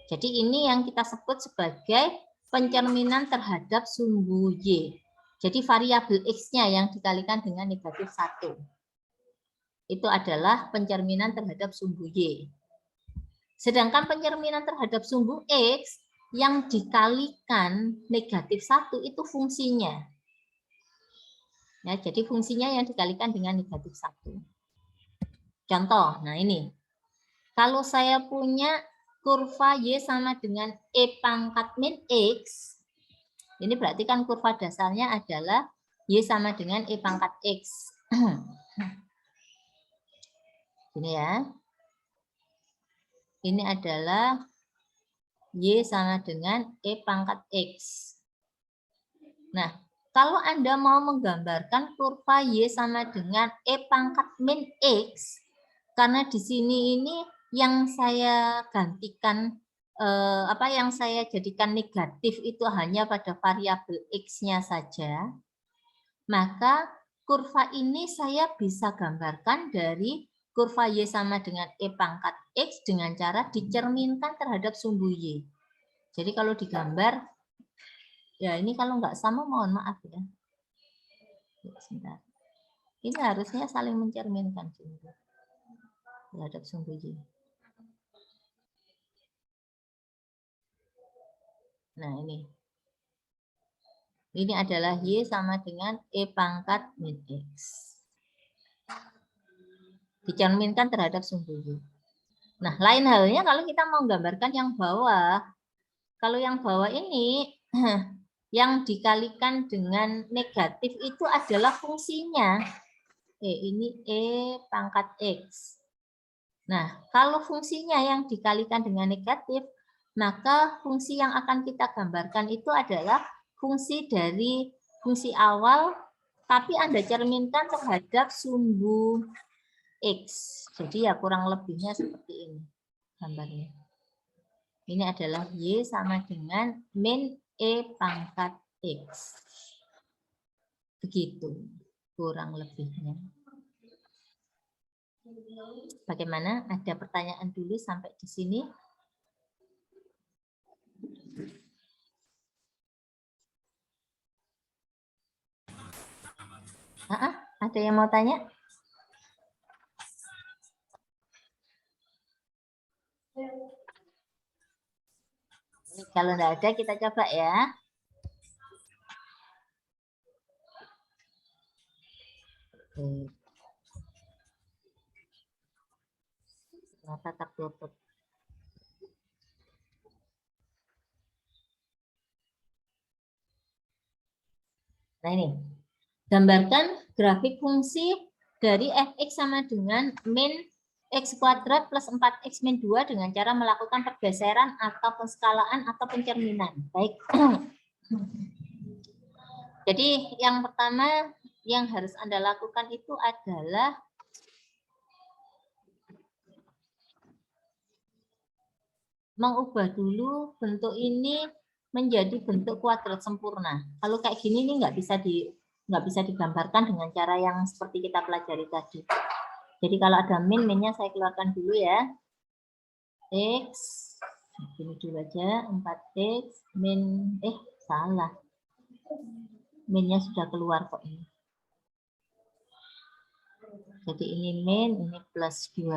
Jadi ini yang kita sebut sebagai pencerminan terhadap sumbu Y. Jadi variabel X-nya yang dikalikan dengan negatif 1. Itu adalah pencerminan terhadap sumbu Y. Sedangkan pencerminan terhadap sumbu X yang dikalikan negatif 1 itu fungsinya. Ya, jadi fungsinya yang dikalikan dengan negatif 1. Contoh, nah ini. Kalau saya punya kurva Y sama dengan E pangkat min X, ini berarti kan kurva dasarnya adalah Y sama dengan E pangkat X. Ini ya. Ini adalah Y sama dengan E pangkat X. Nah, kalau Anda mau menggambarkan kurva Y sama dengan E pangkat min X, karena di sini ini yang saya gantikan, yang saya jadikan negatif itu hanya pada variabel X-nya saja, maka kurva ini saya bisa gambarkan dari kurva Y sama dengan E pangkat X dengan cara dicerminkan terhadap sumbu Y. Jadi kalau digambar, ya ini kalau nggak sama mohon maaf ya. Sebentar. Ini harusnya saling mencerminkan terhadap sumbu Y. Nah, ini adalah Y sama dengan E pangkat min X. Dicerminkan terhadap sumbu Y. Nah, lain halnya kalau kita mau gambarkan yang bawah. Kalau yang bawah ini, yang dikalikan dengan negatif itu adalah fungsinya. Ini E pangkat X. Nah, kalau fungsinya yang dikalikan dengan negatif, maka fungsi yang akan kita gambarkan itu adalah fungsi dari fungsi awal, tapi Anda cerminkan terhadap sumbu X. Jadi ya kurang lebihnya seperti ini gambarnya. Ini adalah Y sama dengan min E pangkat X. Begitu kurang lebihnya. Bagaimana? Ada pertanyaan dulu sampai di sini? Ada yang mau tanya? Kalau tidak ada, kita coba ya. Mata tertutup. Nah ini, gambarkan grafik fungsi dari fx sama dengan min x kuadrat plus 4x min 2 dengan cara melakukan pergeseran atau penskalaan atau pencerminan. Baik. Jadi yang pertama yang harus Anda lakukan itu adalah mengubah dulu bentuk ini menjadi bentuk kuadrat sempurna. Kalau kayak gini ini nggak bisa digambarkan dengan cara yang seperti kita pelajari tadi. Jadi kalau ada minnya saya keluarkan dulu ya. X, ini dulu aja 4x min salah. Minnya sudah keluar kok ini. Jadi ini min, ini plus 2.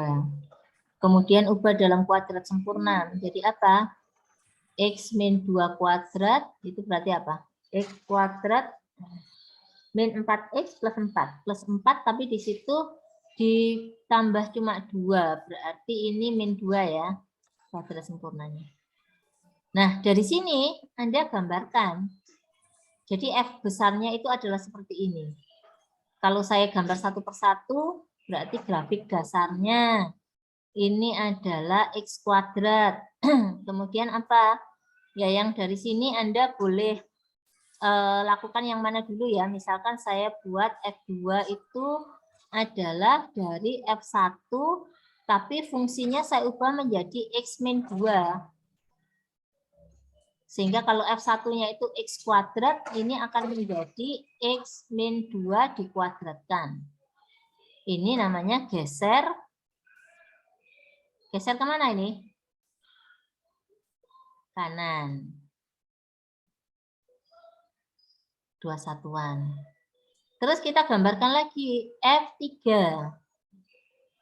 Kemudian ubah dalam kuadrat sempurna menjadi apa? X min 2 kuadrat itu berarti apa? X kuadrat min 4x plus 4. Plus 4 tapi di situ ditambah cuma 2. Berarti ini min 2 ya. Kuadrat sempurnanya. Nah dari sini Anda gambarkan. Jadi F besarnya itu adalah seperti ini. Kalau saya gambar satu persatu berarti grafik dasarnya. Ini adalah X kuadrat. Kemudian apa? Ya yang dari sini Anda boleh lakukan yang mana dulu ya. Misalkan saya buat F2 itu adalah dari F1, tapi fungsinya saya ubah menjadi X min 2. Sehingga kalau F1-nya itu X kuadrat, ini akan menjadi X min 2 dikuadratkan. Ini namanya geser. Geser kemana ini? Kanan. 2 satuan. Terus kita gambarkan lagi F3.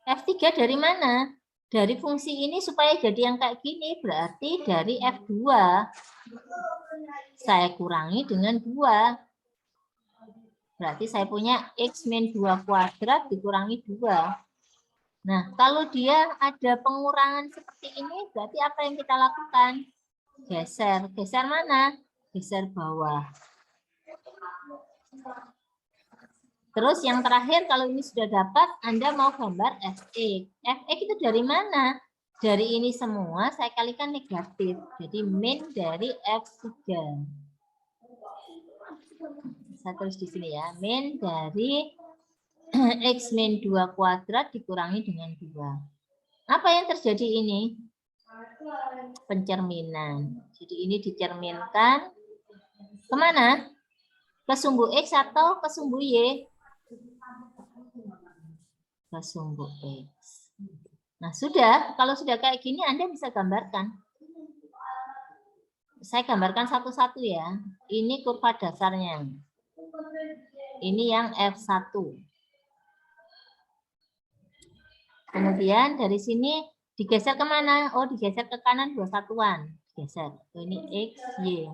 F3 dari mana? Dari fungsi ini supaya jadi yang kayak gini, berarti dari F2. Saya kurangi dengan 2. Berarti saya punya X min 2 kuadrat dikurangi 2. Nah, kalau dia ada pengurangan seperti ini, berarti apa yang kita lakukan? Geser. Geser mana? Geser bawah. Terus yang terakhir, kalau ini sudah dapat, Anda mau gambar Fx. Fx itu dari mana? Dari ini semua saya kalikan negatif. Jadi min dari F3. Saya tulis di sini ya. Min dari X min 2 kuadrat dikurangi dengan 2. Apa yang terjadi ini? Pencerminan. Jadi ini dicerminkan kemana? Ke sumbu X atau ke sumbu Y? Ke sumbu X. Nah sudah, kalau sudah kayak gini Anda bisa gambarkan. Saya gambarkan satu-satu ya. Ini kurva dasarnya. Ini yang F1. Kemudian dari sini digeser kemana? Oh, digeser ke kanan 2 satuan. Geser. Ini X, Y.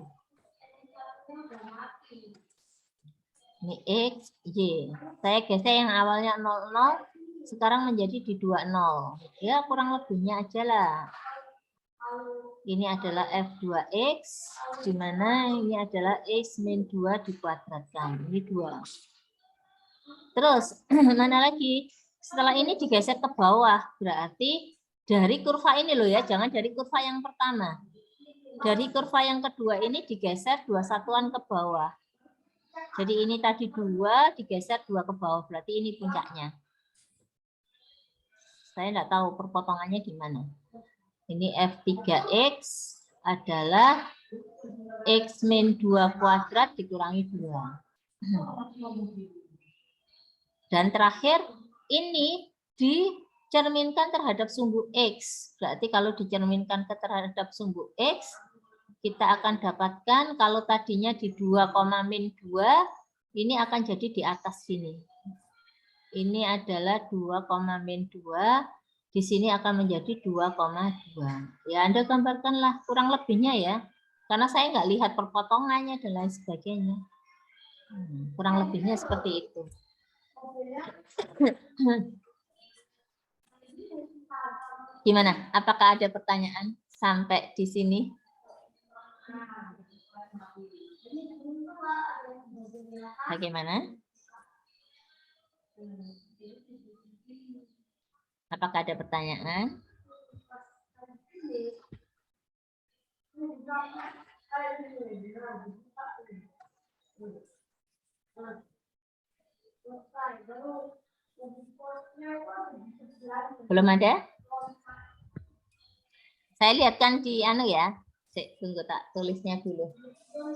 Ini X, Y. Saya geser yang awalnya 00, sekarang menjadi di 20. Ya, kurang lebihnya aja lah. Ini adalah F2X, di mana ini adalah X-2 dikuadratkan. Ini 2. Terus, mana lagi? Setelah ini digeser ke bawah, berarti dari kurva ini loh ya, jangan dari kurva yang pertama. Dari kurva yang kedua ini digeser 2 satuan ke bawah. Jadi ini tadi 2, digeser 2 ke bawah, berarti ini puncaknya. Saya enggak tahu perpotongannya di mana. Ini F3X adalah X-2 kuadrat dikurangi 2. Dan terakhir, ini dicerminkan terhadap sumbu X. Berarti kalau dicerminkan terhadap sumbu X, kita akan dapatkan kalau tadinya di 2, min 2, ini akan jadi di atas sini. Ini adalah 2, min 2, di sini akan menjadi 2,2. Ya, Anda gambarkanlah kurang lebihnya ya. Karena saya nggak lihat perpotongannya dan lain sebagainya. Kurang lebihnya seperti itu. Gimana? Apakah ada pertanyaan sampai di sini? Bagaimana? Apakah ada pertanyaan? Belum ada? Saya lihatkan di anu ya. Tunggu tak tulisnya dulu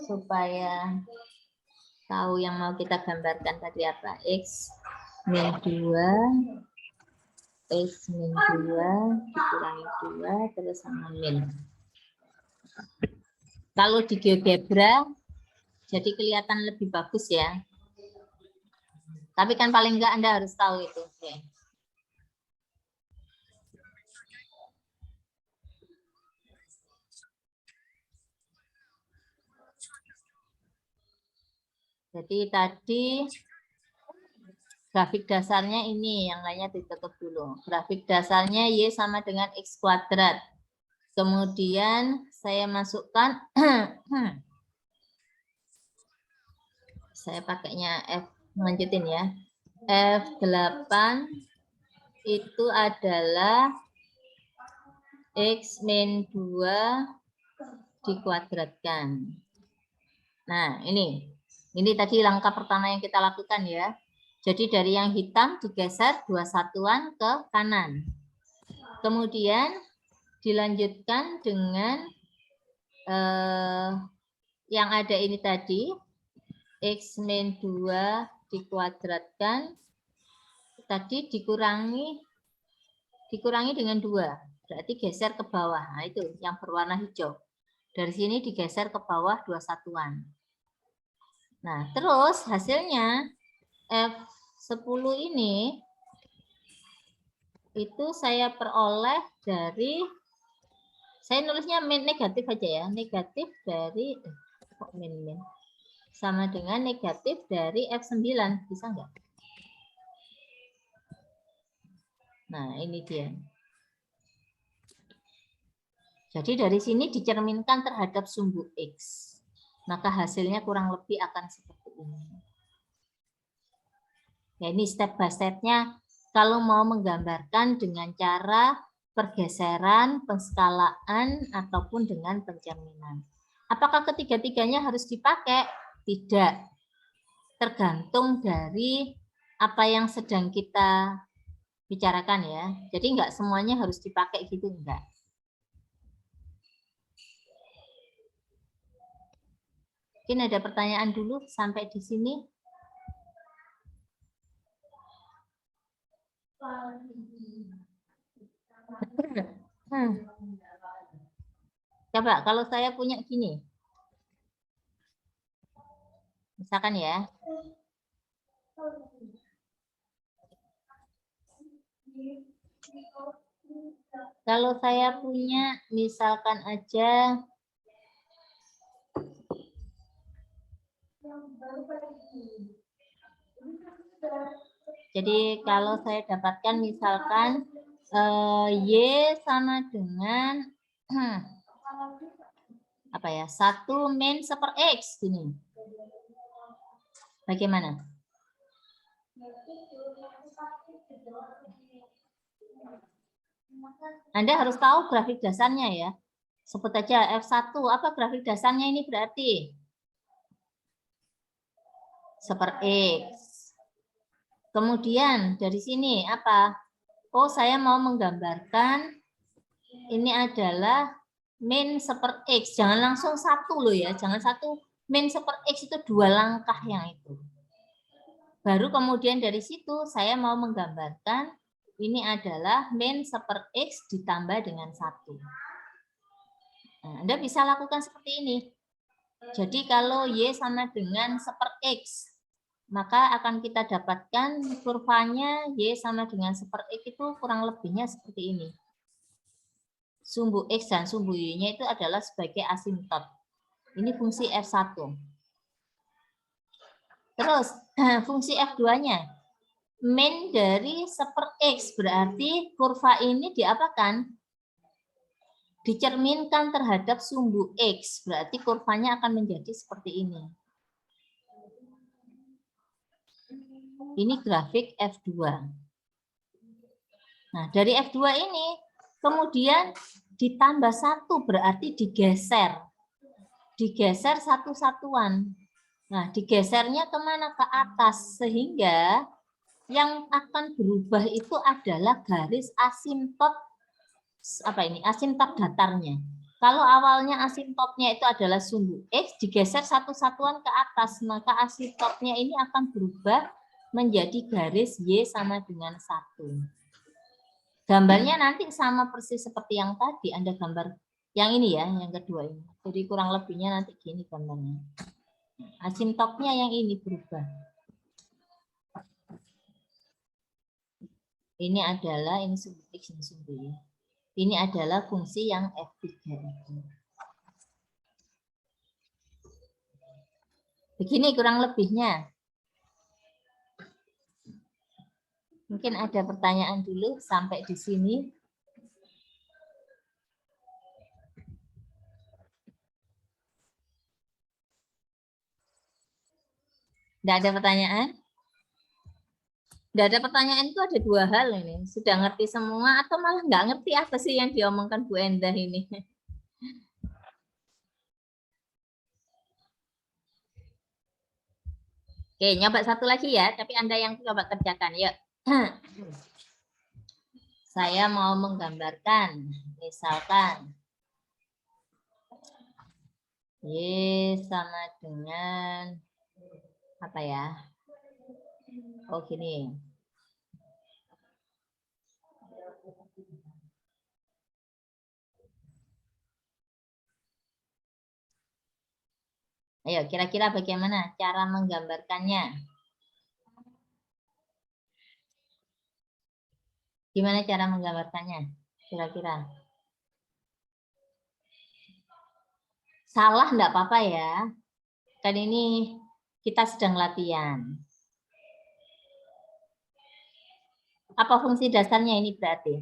supaya tahu yang mau kita gambarkan tadi apa. X-2 dikurangi 2 terus sama min. Kalau di GeoGebra jadi kelihatan lebih bagus ya. Tapi kan paling enggak Anda harus tahu itu. Oke. Jadi tadi grafik dasarnya ini, yang lainnya ditutup dulu. Grafik dasarnya Y sama dengan X kuadrat. Kemudian saya masukkan, saya pakainya F, lanjutin ya. F8 itu adalah X-2 dikuadratkan. Nah, ini tadi langkah pertama yang kita lakukan ya. Jadi dari yang hitam digeser 2 satuan ke kanan. Kemudian dilanjutkan dengan yang ada ini tadi, X-2 dikuadratkan, tadi dikurangi dengan 2. Berarti geser ke bawah. Nah, itu yang berwarna hijau. Dari sini digeser ke bawah 2 satuan. Nah, terus hasilnya F10 ini itu saya peroleh dari, saya nulisnya min negatif aja ya, negatif dari min sama dengan negatif dari F9, bisa nggak? Nah, ini dia. Jadi dari sini dicerminkan terhadap sumbu X. Maka hasilnya kurang lebih akan seperti ini. Ya, ini step by step-nya kalau mau menggambarkan dengan cara pergeseran, penskalaan, ataupun dengan pencerminan. Apakah ketiga-tiganya harus dipakai? Tidak. Tergantung dari apa yang sedang kita bicarakan ya. Jadi enggak semuanya harus dipakai gitu, enggak. Mungkin ada pertanyaan dulu sampai di sini. Coba kalau saya punya gini. Misalkan ya. Kalau saya punya, misalkan aja, jadi kalau saya dapatkan misalkan Y sama dengan apa ya, 1 min seper X gini. Bagaimana? Anda harus tahu grafik dasarnya ya. Sebut aja F1, apa grafik dasarnya ini berarti? Seper X. Kemudian dari sini apa? Oh, saya mau menggambarkan ini adalah min seper X. Jangan langsung 1 loh ya. Jangan 1 min seper X, itu 2 langkah yang itu. Baru kemudian dari situ saya mau menggambarkan ini adalah min seper X ditambah dengan 1. Nah, Anda bisa lakukan seperti ini. Jadi kalau Y sama dengan seper X, maka akan kita dapatkan kurvanya Y sama dengan seper X itu kurang lebihnya seperti ini. Sumbu X dan sumbu Y-nya itu adalah sebagai asimtot. Ini fungsi F1. Terus fungsi F2-nya. Min dari seper X, berarti kurva ini diapakan? Dicerminkan terhadap sumbu X, berarti kurvanya akan menjadi seperti ini. Ini grafik F2. Nah, dari F2 ini kemudian ditambah 1, berarti digeser. Digeser satu satuan. Nah, digesernya kemana? Ke atas, sehingga yang akan berubah itu adalah garis asimtot, apa ini? Asimtot datarnya. Kalau awalnya asimtotnya itu adalah sumbu X, digeser satu satuan ke atas, maka asimtotnya ini akan berubah menjadi garis Y sama dengan 1. Gambarnya nanti sama persis seperti yang tadi, Anda gambar yang ini ya, yang kedua ini. Jadi kurang lebihnya nanti gini gambarnya. Asimtotnya yang ini berubah. Ini adalah, ini sumbu X, ini sumbu Y. Ini adalah fungsi yang F3 itu. Begini kurang lebihnya. Mungkin ada pertanyaan dulu sampai di sini. Tidak ada pertanyaan? Tidak ada pertanyaan itu ada 2 hal ini. Sudah ngerti semua atau malah nggak ngerti apa sih yang diomongkan Bu Endah ini? Oke, nyoba satu lagi ya, tapi Anda yang coba kerjakan. Yuk. Saya mau menggambarkan, misalkan Y sama dengan apa ya? Oh gini. Ayo, kira-kira bagaimana cara menggambarkannya? Gimana cara menggambarkannya? Kira-kira. Salah enggak apa-apa ya. Kan ini kita sedang latihan. Apa fungsi dasarnya ini berarti?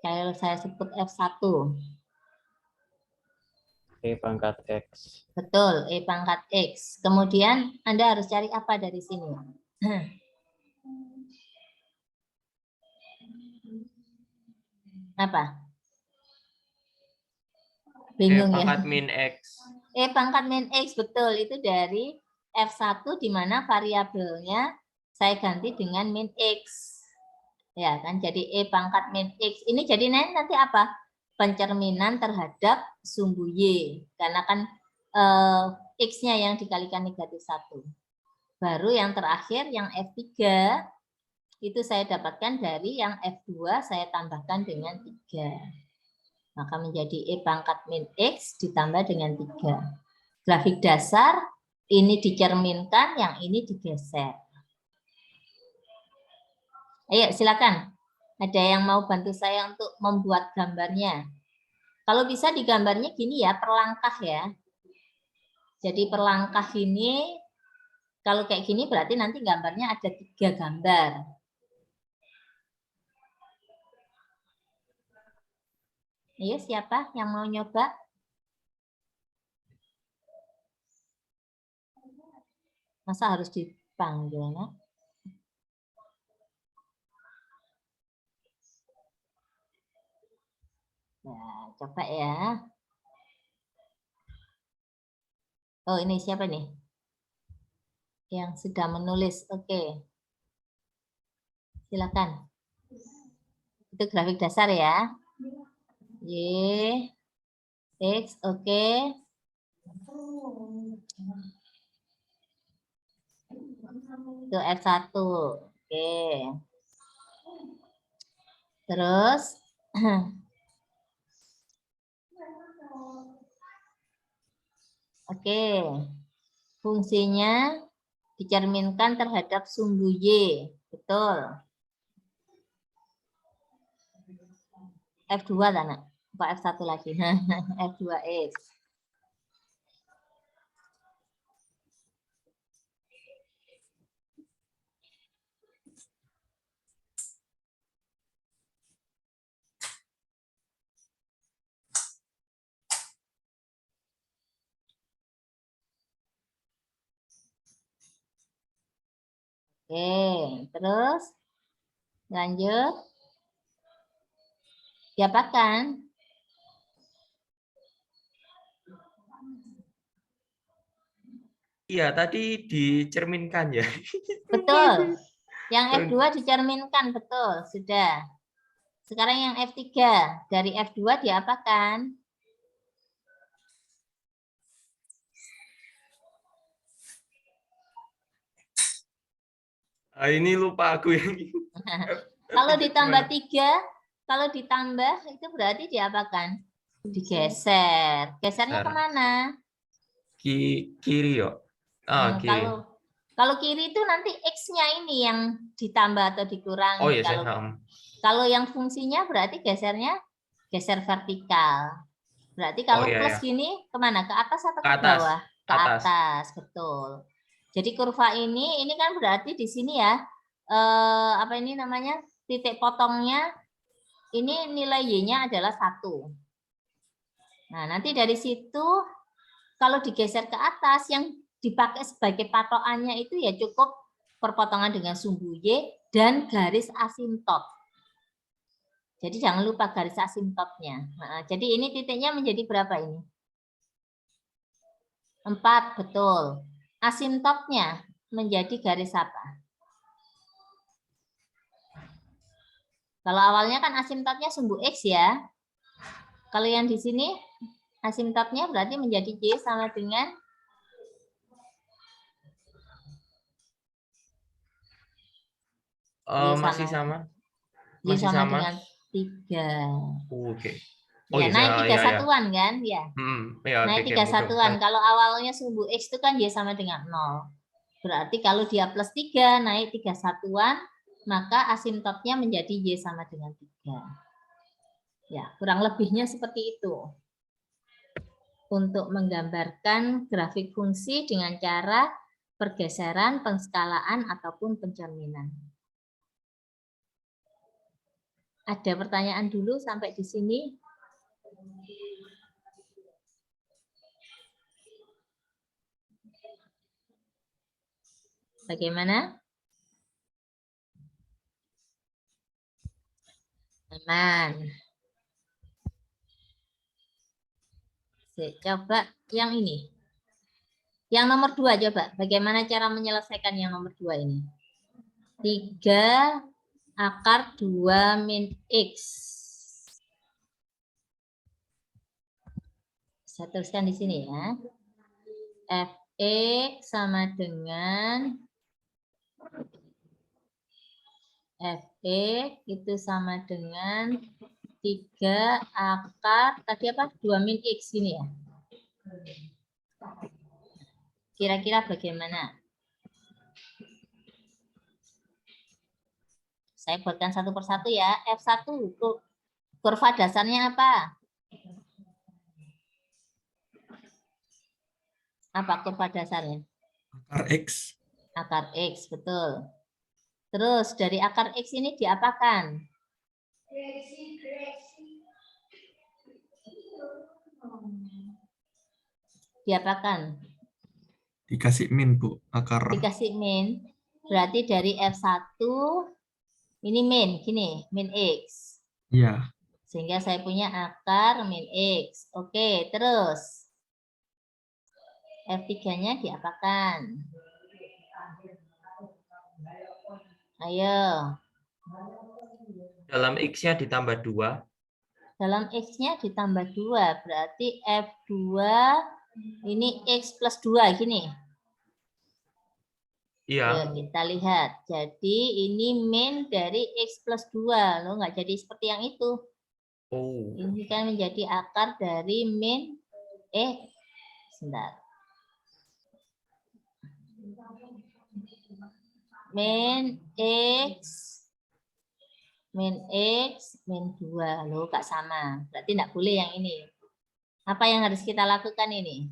Kalau saya sebut F1. E pangkat X. Betul, E pangkat X. Kemudian Anda harus cari apa dari sini? Apa? Bingung ya? pangkat min X. E pangkat min X, betul. Itu dari F1 di mana variabelnya saya ganti dengan min X. Ya kan, jadi E pangkat min X. Ini jadi nanti apa? Pencerminan terhadap sumbu Y. Karena kan X-nya yang dikalikan negatif 1. Baru yang terakhir, yang F3, itu saya dapatkan dari yang F2, saya tambahkan dengan 3. Maka menjadi E pangkat min X ditambah dengan 3. Grafik dasar, ini dicerminkan, yang ini digeser. Ayo silakan. Ada yang mau bantu saya untuk membuat gambarnya? Kalau bisa digambarnya gini ya, per langkah ya. Jadi per langkah ini, kalau kayak gini berarti nanti gambarnya ada 3 gambar. Ayo siapa yang mau nyoba? Masa harus dipanggil? Nah? Nah, coba ya. Oh, ini siapa nih? Yang sudah menulis. Oke. Silakan. Itu grafik dasar ya. Y, X, oke. Itu F1. Oke. Terus oke. Fungsinya dicerminkan terhadap sumbu Y. Betul. F2 Tana. Apa F1 lagi? F2X. Oke, terus lanjut. Diapakan? Iya, tadi dicerminkan ya. Betul. Yang F2 dicerminkan, betul. Sudah. Sekarang yang F3. Dari F2 diapakan? Ah, ini lupa aku yang Kalau ditambah gimana? 3, kalau ditambah itu berarti diapakan? Digeser. Gesernya Bentar. kemana? Kiri yo. Ah, kiri. Kalau kiri itu nanti X-nya ini yang ditambah atau Oh dikurangi. iya, saya Kalau yang fungsinya berarti gesernya geser vertikal. Berarti Oh kalau iya plus ya. gini kemana? Ke atas atau Ke ke atas. bawah? Ke Atas. atas, betul. Jadi kurva ini kan berarti di sini ya, apa ini namanya, titik potongnya, ini nilai Y-nya adalah 1. Nah, nanti dari situ, kalau digeser ke atas, yang dipakai sebagai patokannya itu ya cukup perpotongan dengan sumbu Y dan garis asimptot. Jadi jangan lupa garis asimptotnya. Nah, jadi ini titiknya menjadi berapa ini? 4, betul. Asimptotnya menjadi garis apa? Kalau awalnya kan asimptotnya sumbu X ya. Kalau yang di sini asimptotnya berarti menjadi Y sama dengan Masih sama. Y Masih sama sama. dengan 3. Oke. Oh Ya, iya, naik 3 ya. satuan kan? Ya. Ya, Naik oke, 3 betul. satuan. Kalau awalnya sumbu X itu kan Y sama dengan 0. Berarti kalau dia plus 3 naik 3 satuan, maka asimptotnya menjadi Y sama dengan 3. Ya, kurang lebihnya seperti itu. Untuk menggambarkan grafik fungsi dengan cara pergeseran, penskalaan, ataupun pencerminan. Ada pertanyaan dulu sampai di sini? Bagaimana? Aman. Coba yang ini. Yang nomor 2 coba. Bagaimana cara menyelesaikan yang nomor 2 ini? 3 akar 2 min X. Saya tuliskan di sini ya. Fx sama dengan Fx itu sama dengan 3 akar, tadi apa? 2 min X ini ya. Kira-kira bagaimana? Saya buatkan satu persatu ya. F1 kurva dasarnya apa? Apa kurva dasarnya? Akar X. Akar X, betul. Terus dari akar X ini diapakan? Diapakan? Dikasih min, Bu. Akar. Dikasih min. Berarti dari F1 ini min, gini, min X. Iya. Sehingga saya punya akar min X. Oke, terus. F3-nya diapakan? Ayo. Dalam X-nya ditambah 2. Dalam X-nya ditambah 2. Berarti F2 ini X plus 2 gini. Iya. Ayo kita lihat. Jadi ini min dari X plus 2. Loh, nggak jadi seperti yang itu. Oh. Ini kan menjadi akar dari min sebentar. Min X, min 2. Loh, Kak sama. Berarti enggak boleh yang ini. Apa yang harus kita lakukan ini?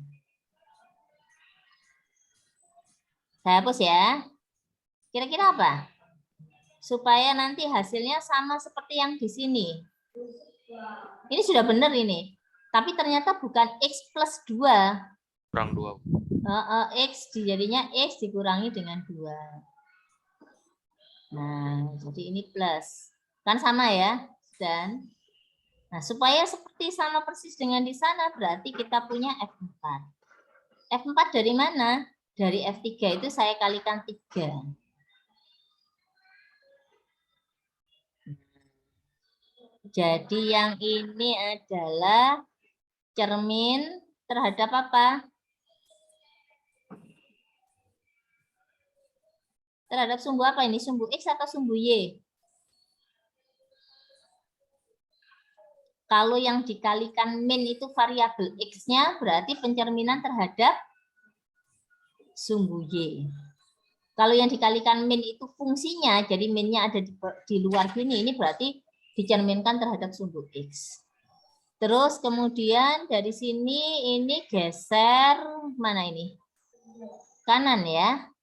Saya hapus ya. Kira-kira apa? Supaya nanti hasilnya sama seperti yang di sini. Ini sudah benar ini. Tapi ternyata bukan X plus 2. Kurang 2. X jadinya X dikurangi dengan 2. Nah, jadi ini plus. Kan sama ya? Dan nah, supaya seperti sama persis dengan di sana, berarti kita punya F4. F4 dari mana? Dari F3 itu saya kalikan 3. Jadi yang ini adalah cermin terhadap apa? Terhadap sumbu apa ini? Sumbu X atau sumbu Y? Kalau yang dikalikan min itu variabel X-nya, berarti pencerminan terhadap sumbu Y. Kalau yang dikalikan min itu fungsinya, jadi minnya ada di luar sini, ini berarti dicerminkan terhadap sumbu X. Terus kemudian dari sini ini geser, mana ini? Kanan ya.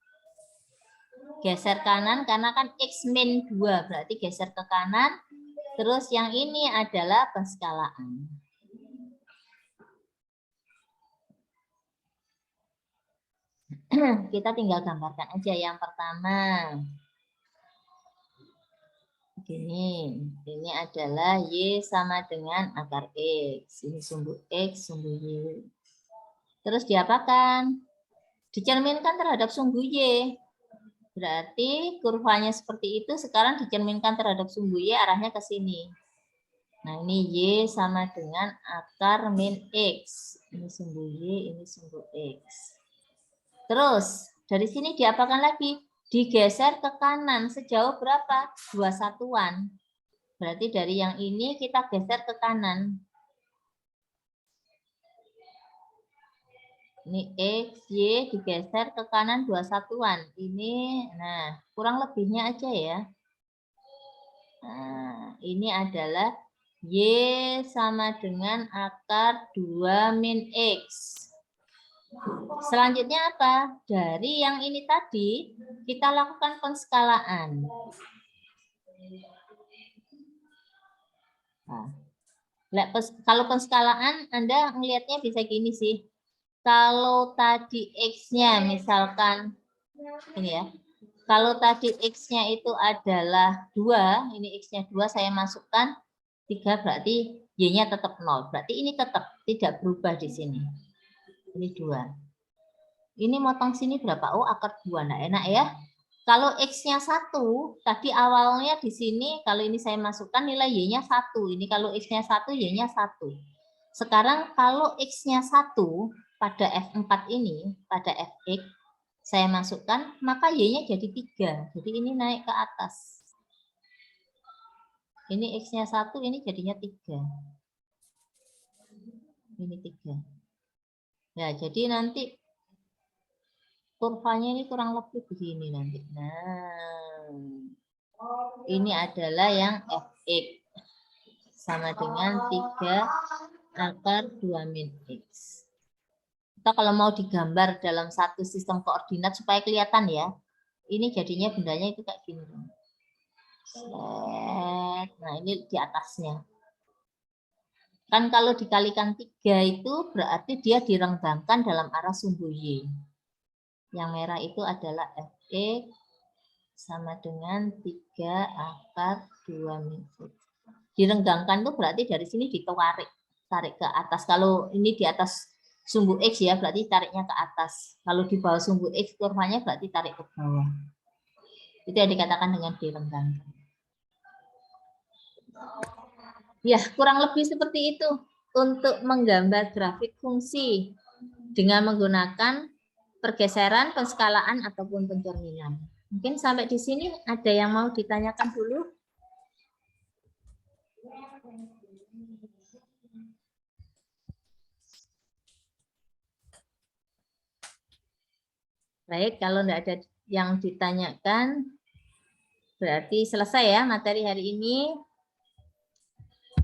Geser kanan karena kan X min 2, berarti geser ke kanan. Terus yang ini adalah penskalaan. Kita tinggal gambarkan aja yang pertama. Ini adalah Y sama dengan akar X. Ini sumbu X, sumbu Y. Terus diapakan? Dicerminkan terhadap sumbu Y. Berarti kurvanya seperti itu, sekarang dicerminkan terhadap sumbu Y, arahnya ke sini. Nah, ini Y sama dengan akar min X. Ini sumbu Y, ini sumbu X. Terus, dari sini diapakan lagi? Digeser ke kanan sejauh berapa? 2 satuan. Berarti dari yang ini kita geser ke kanan. Ini X, Y digeser ke kanan 2 satuan. Ini, nah, kurang lebihnya aja ya. Nah, ini adalah Y sama dengan akar 2 min X. Selanjutnya apa? Dari yang ini tadi, kita lakukan penskalaan. Nah, kalau penskalaan, Anda melihatnya bisa gini sih. Kalau tadi X-nya misalkan, ini ya. Kalau tadi X-nya itu adalah 2, ini X-nya 2, saya masukkan 3, berarti Y-nya tetap 0. Berarti ini tetap tidak berubah di sini. Ini 2. Ini motong sini berapa? Oh, akar 2. Nah, enak ya. Kalau X-nya 1, tadi awalnya di sini, kalau ini saya masukkan nilai Y-nya 1. Ini kalau X-nya 1, Y-nya 1. Sekarang kalau X-nya 1, pada F4 ini, pada Fx, saya masukkan, maka Y-nya jadi 3. Jadi ini naik ke atas. Ini X-nya 1, ini jadinya 3. Ini 3. Ya, jadi nanti kurvanya ini kurang lebih begini nanti. Nah, Ini adalah yang fx sama dengan 3 akar 2 min x. Kita kalau mau digambar dalam satu sistem koordinat supaya kelihatan ya, ini jadinya bendanya itu kayak gini. Nah ini di atasnya. Kan kalau dikalikan 3 itu berarti dia direnggangkan dalam arah sumbu Y. Yang merah itu adalah fx sama dengan 3 akar 2 min x. Direnggangkan itu berarti dari sini tarik ke atas. Kalau ini di atas sumbu X ya, berarti tariknya ke atas. Kalau di bawah sumbu X, kurvanya berarti tarik ke bawah. Itu yang dikatakan dengan direnggangkan. Ya, kurang lebih seperti itu untuk menggambar grafik fungsi dengan menggunakan pergeseran, penskalaan, ataupun pencerminan. Mungkin sampai di sini ada yang mau ditanyakan dulu? Baik, kalau tidak ada yang ditanyakan, berarti selesai ya materi hari ini.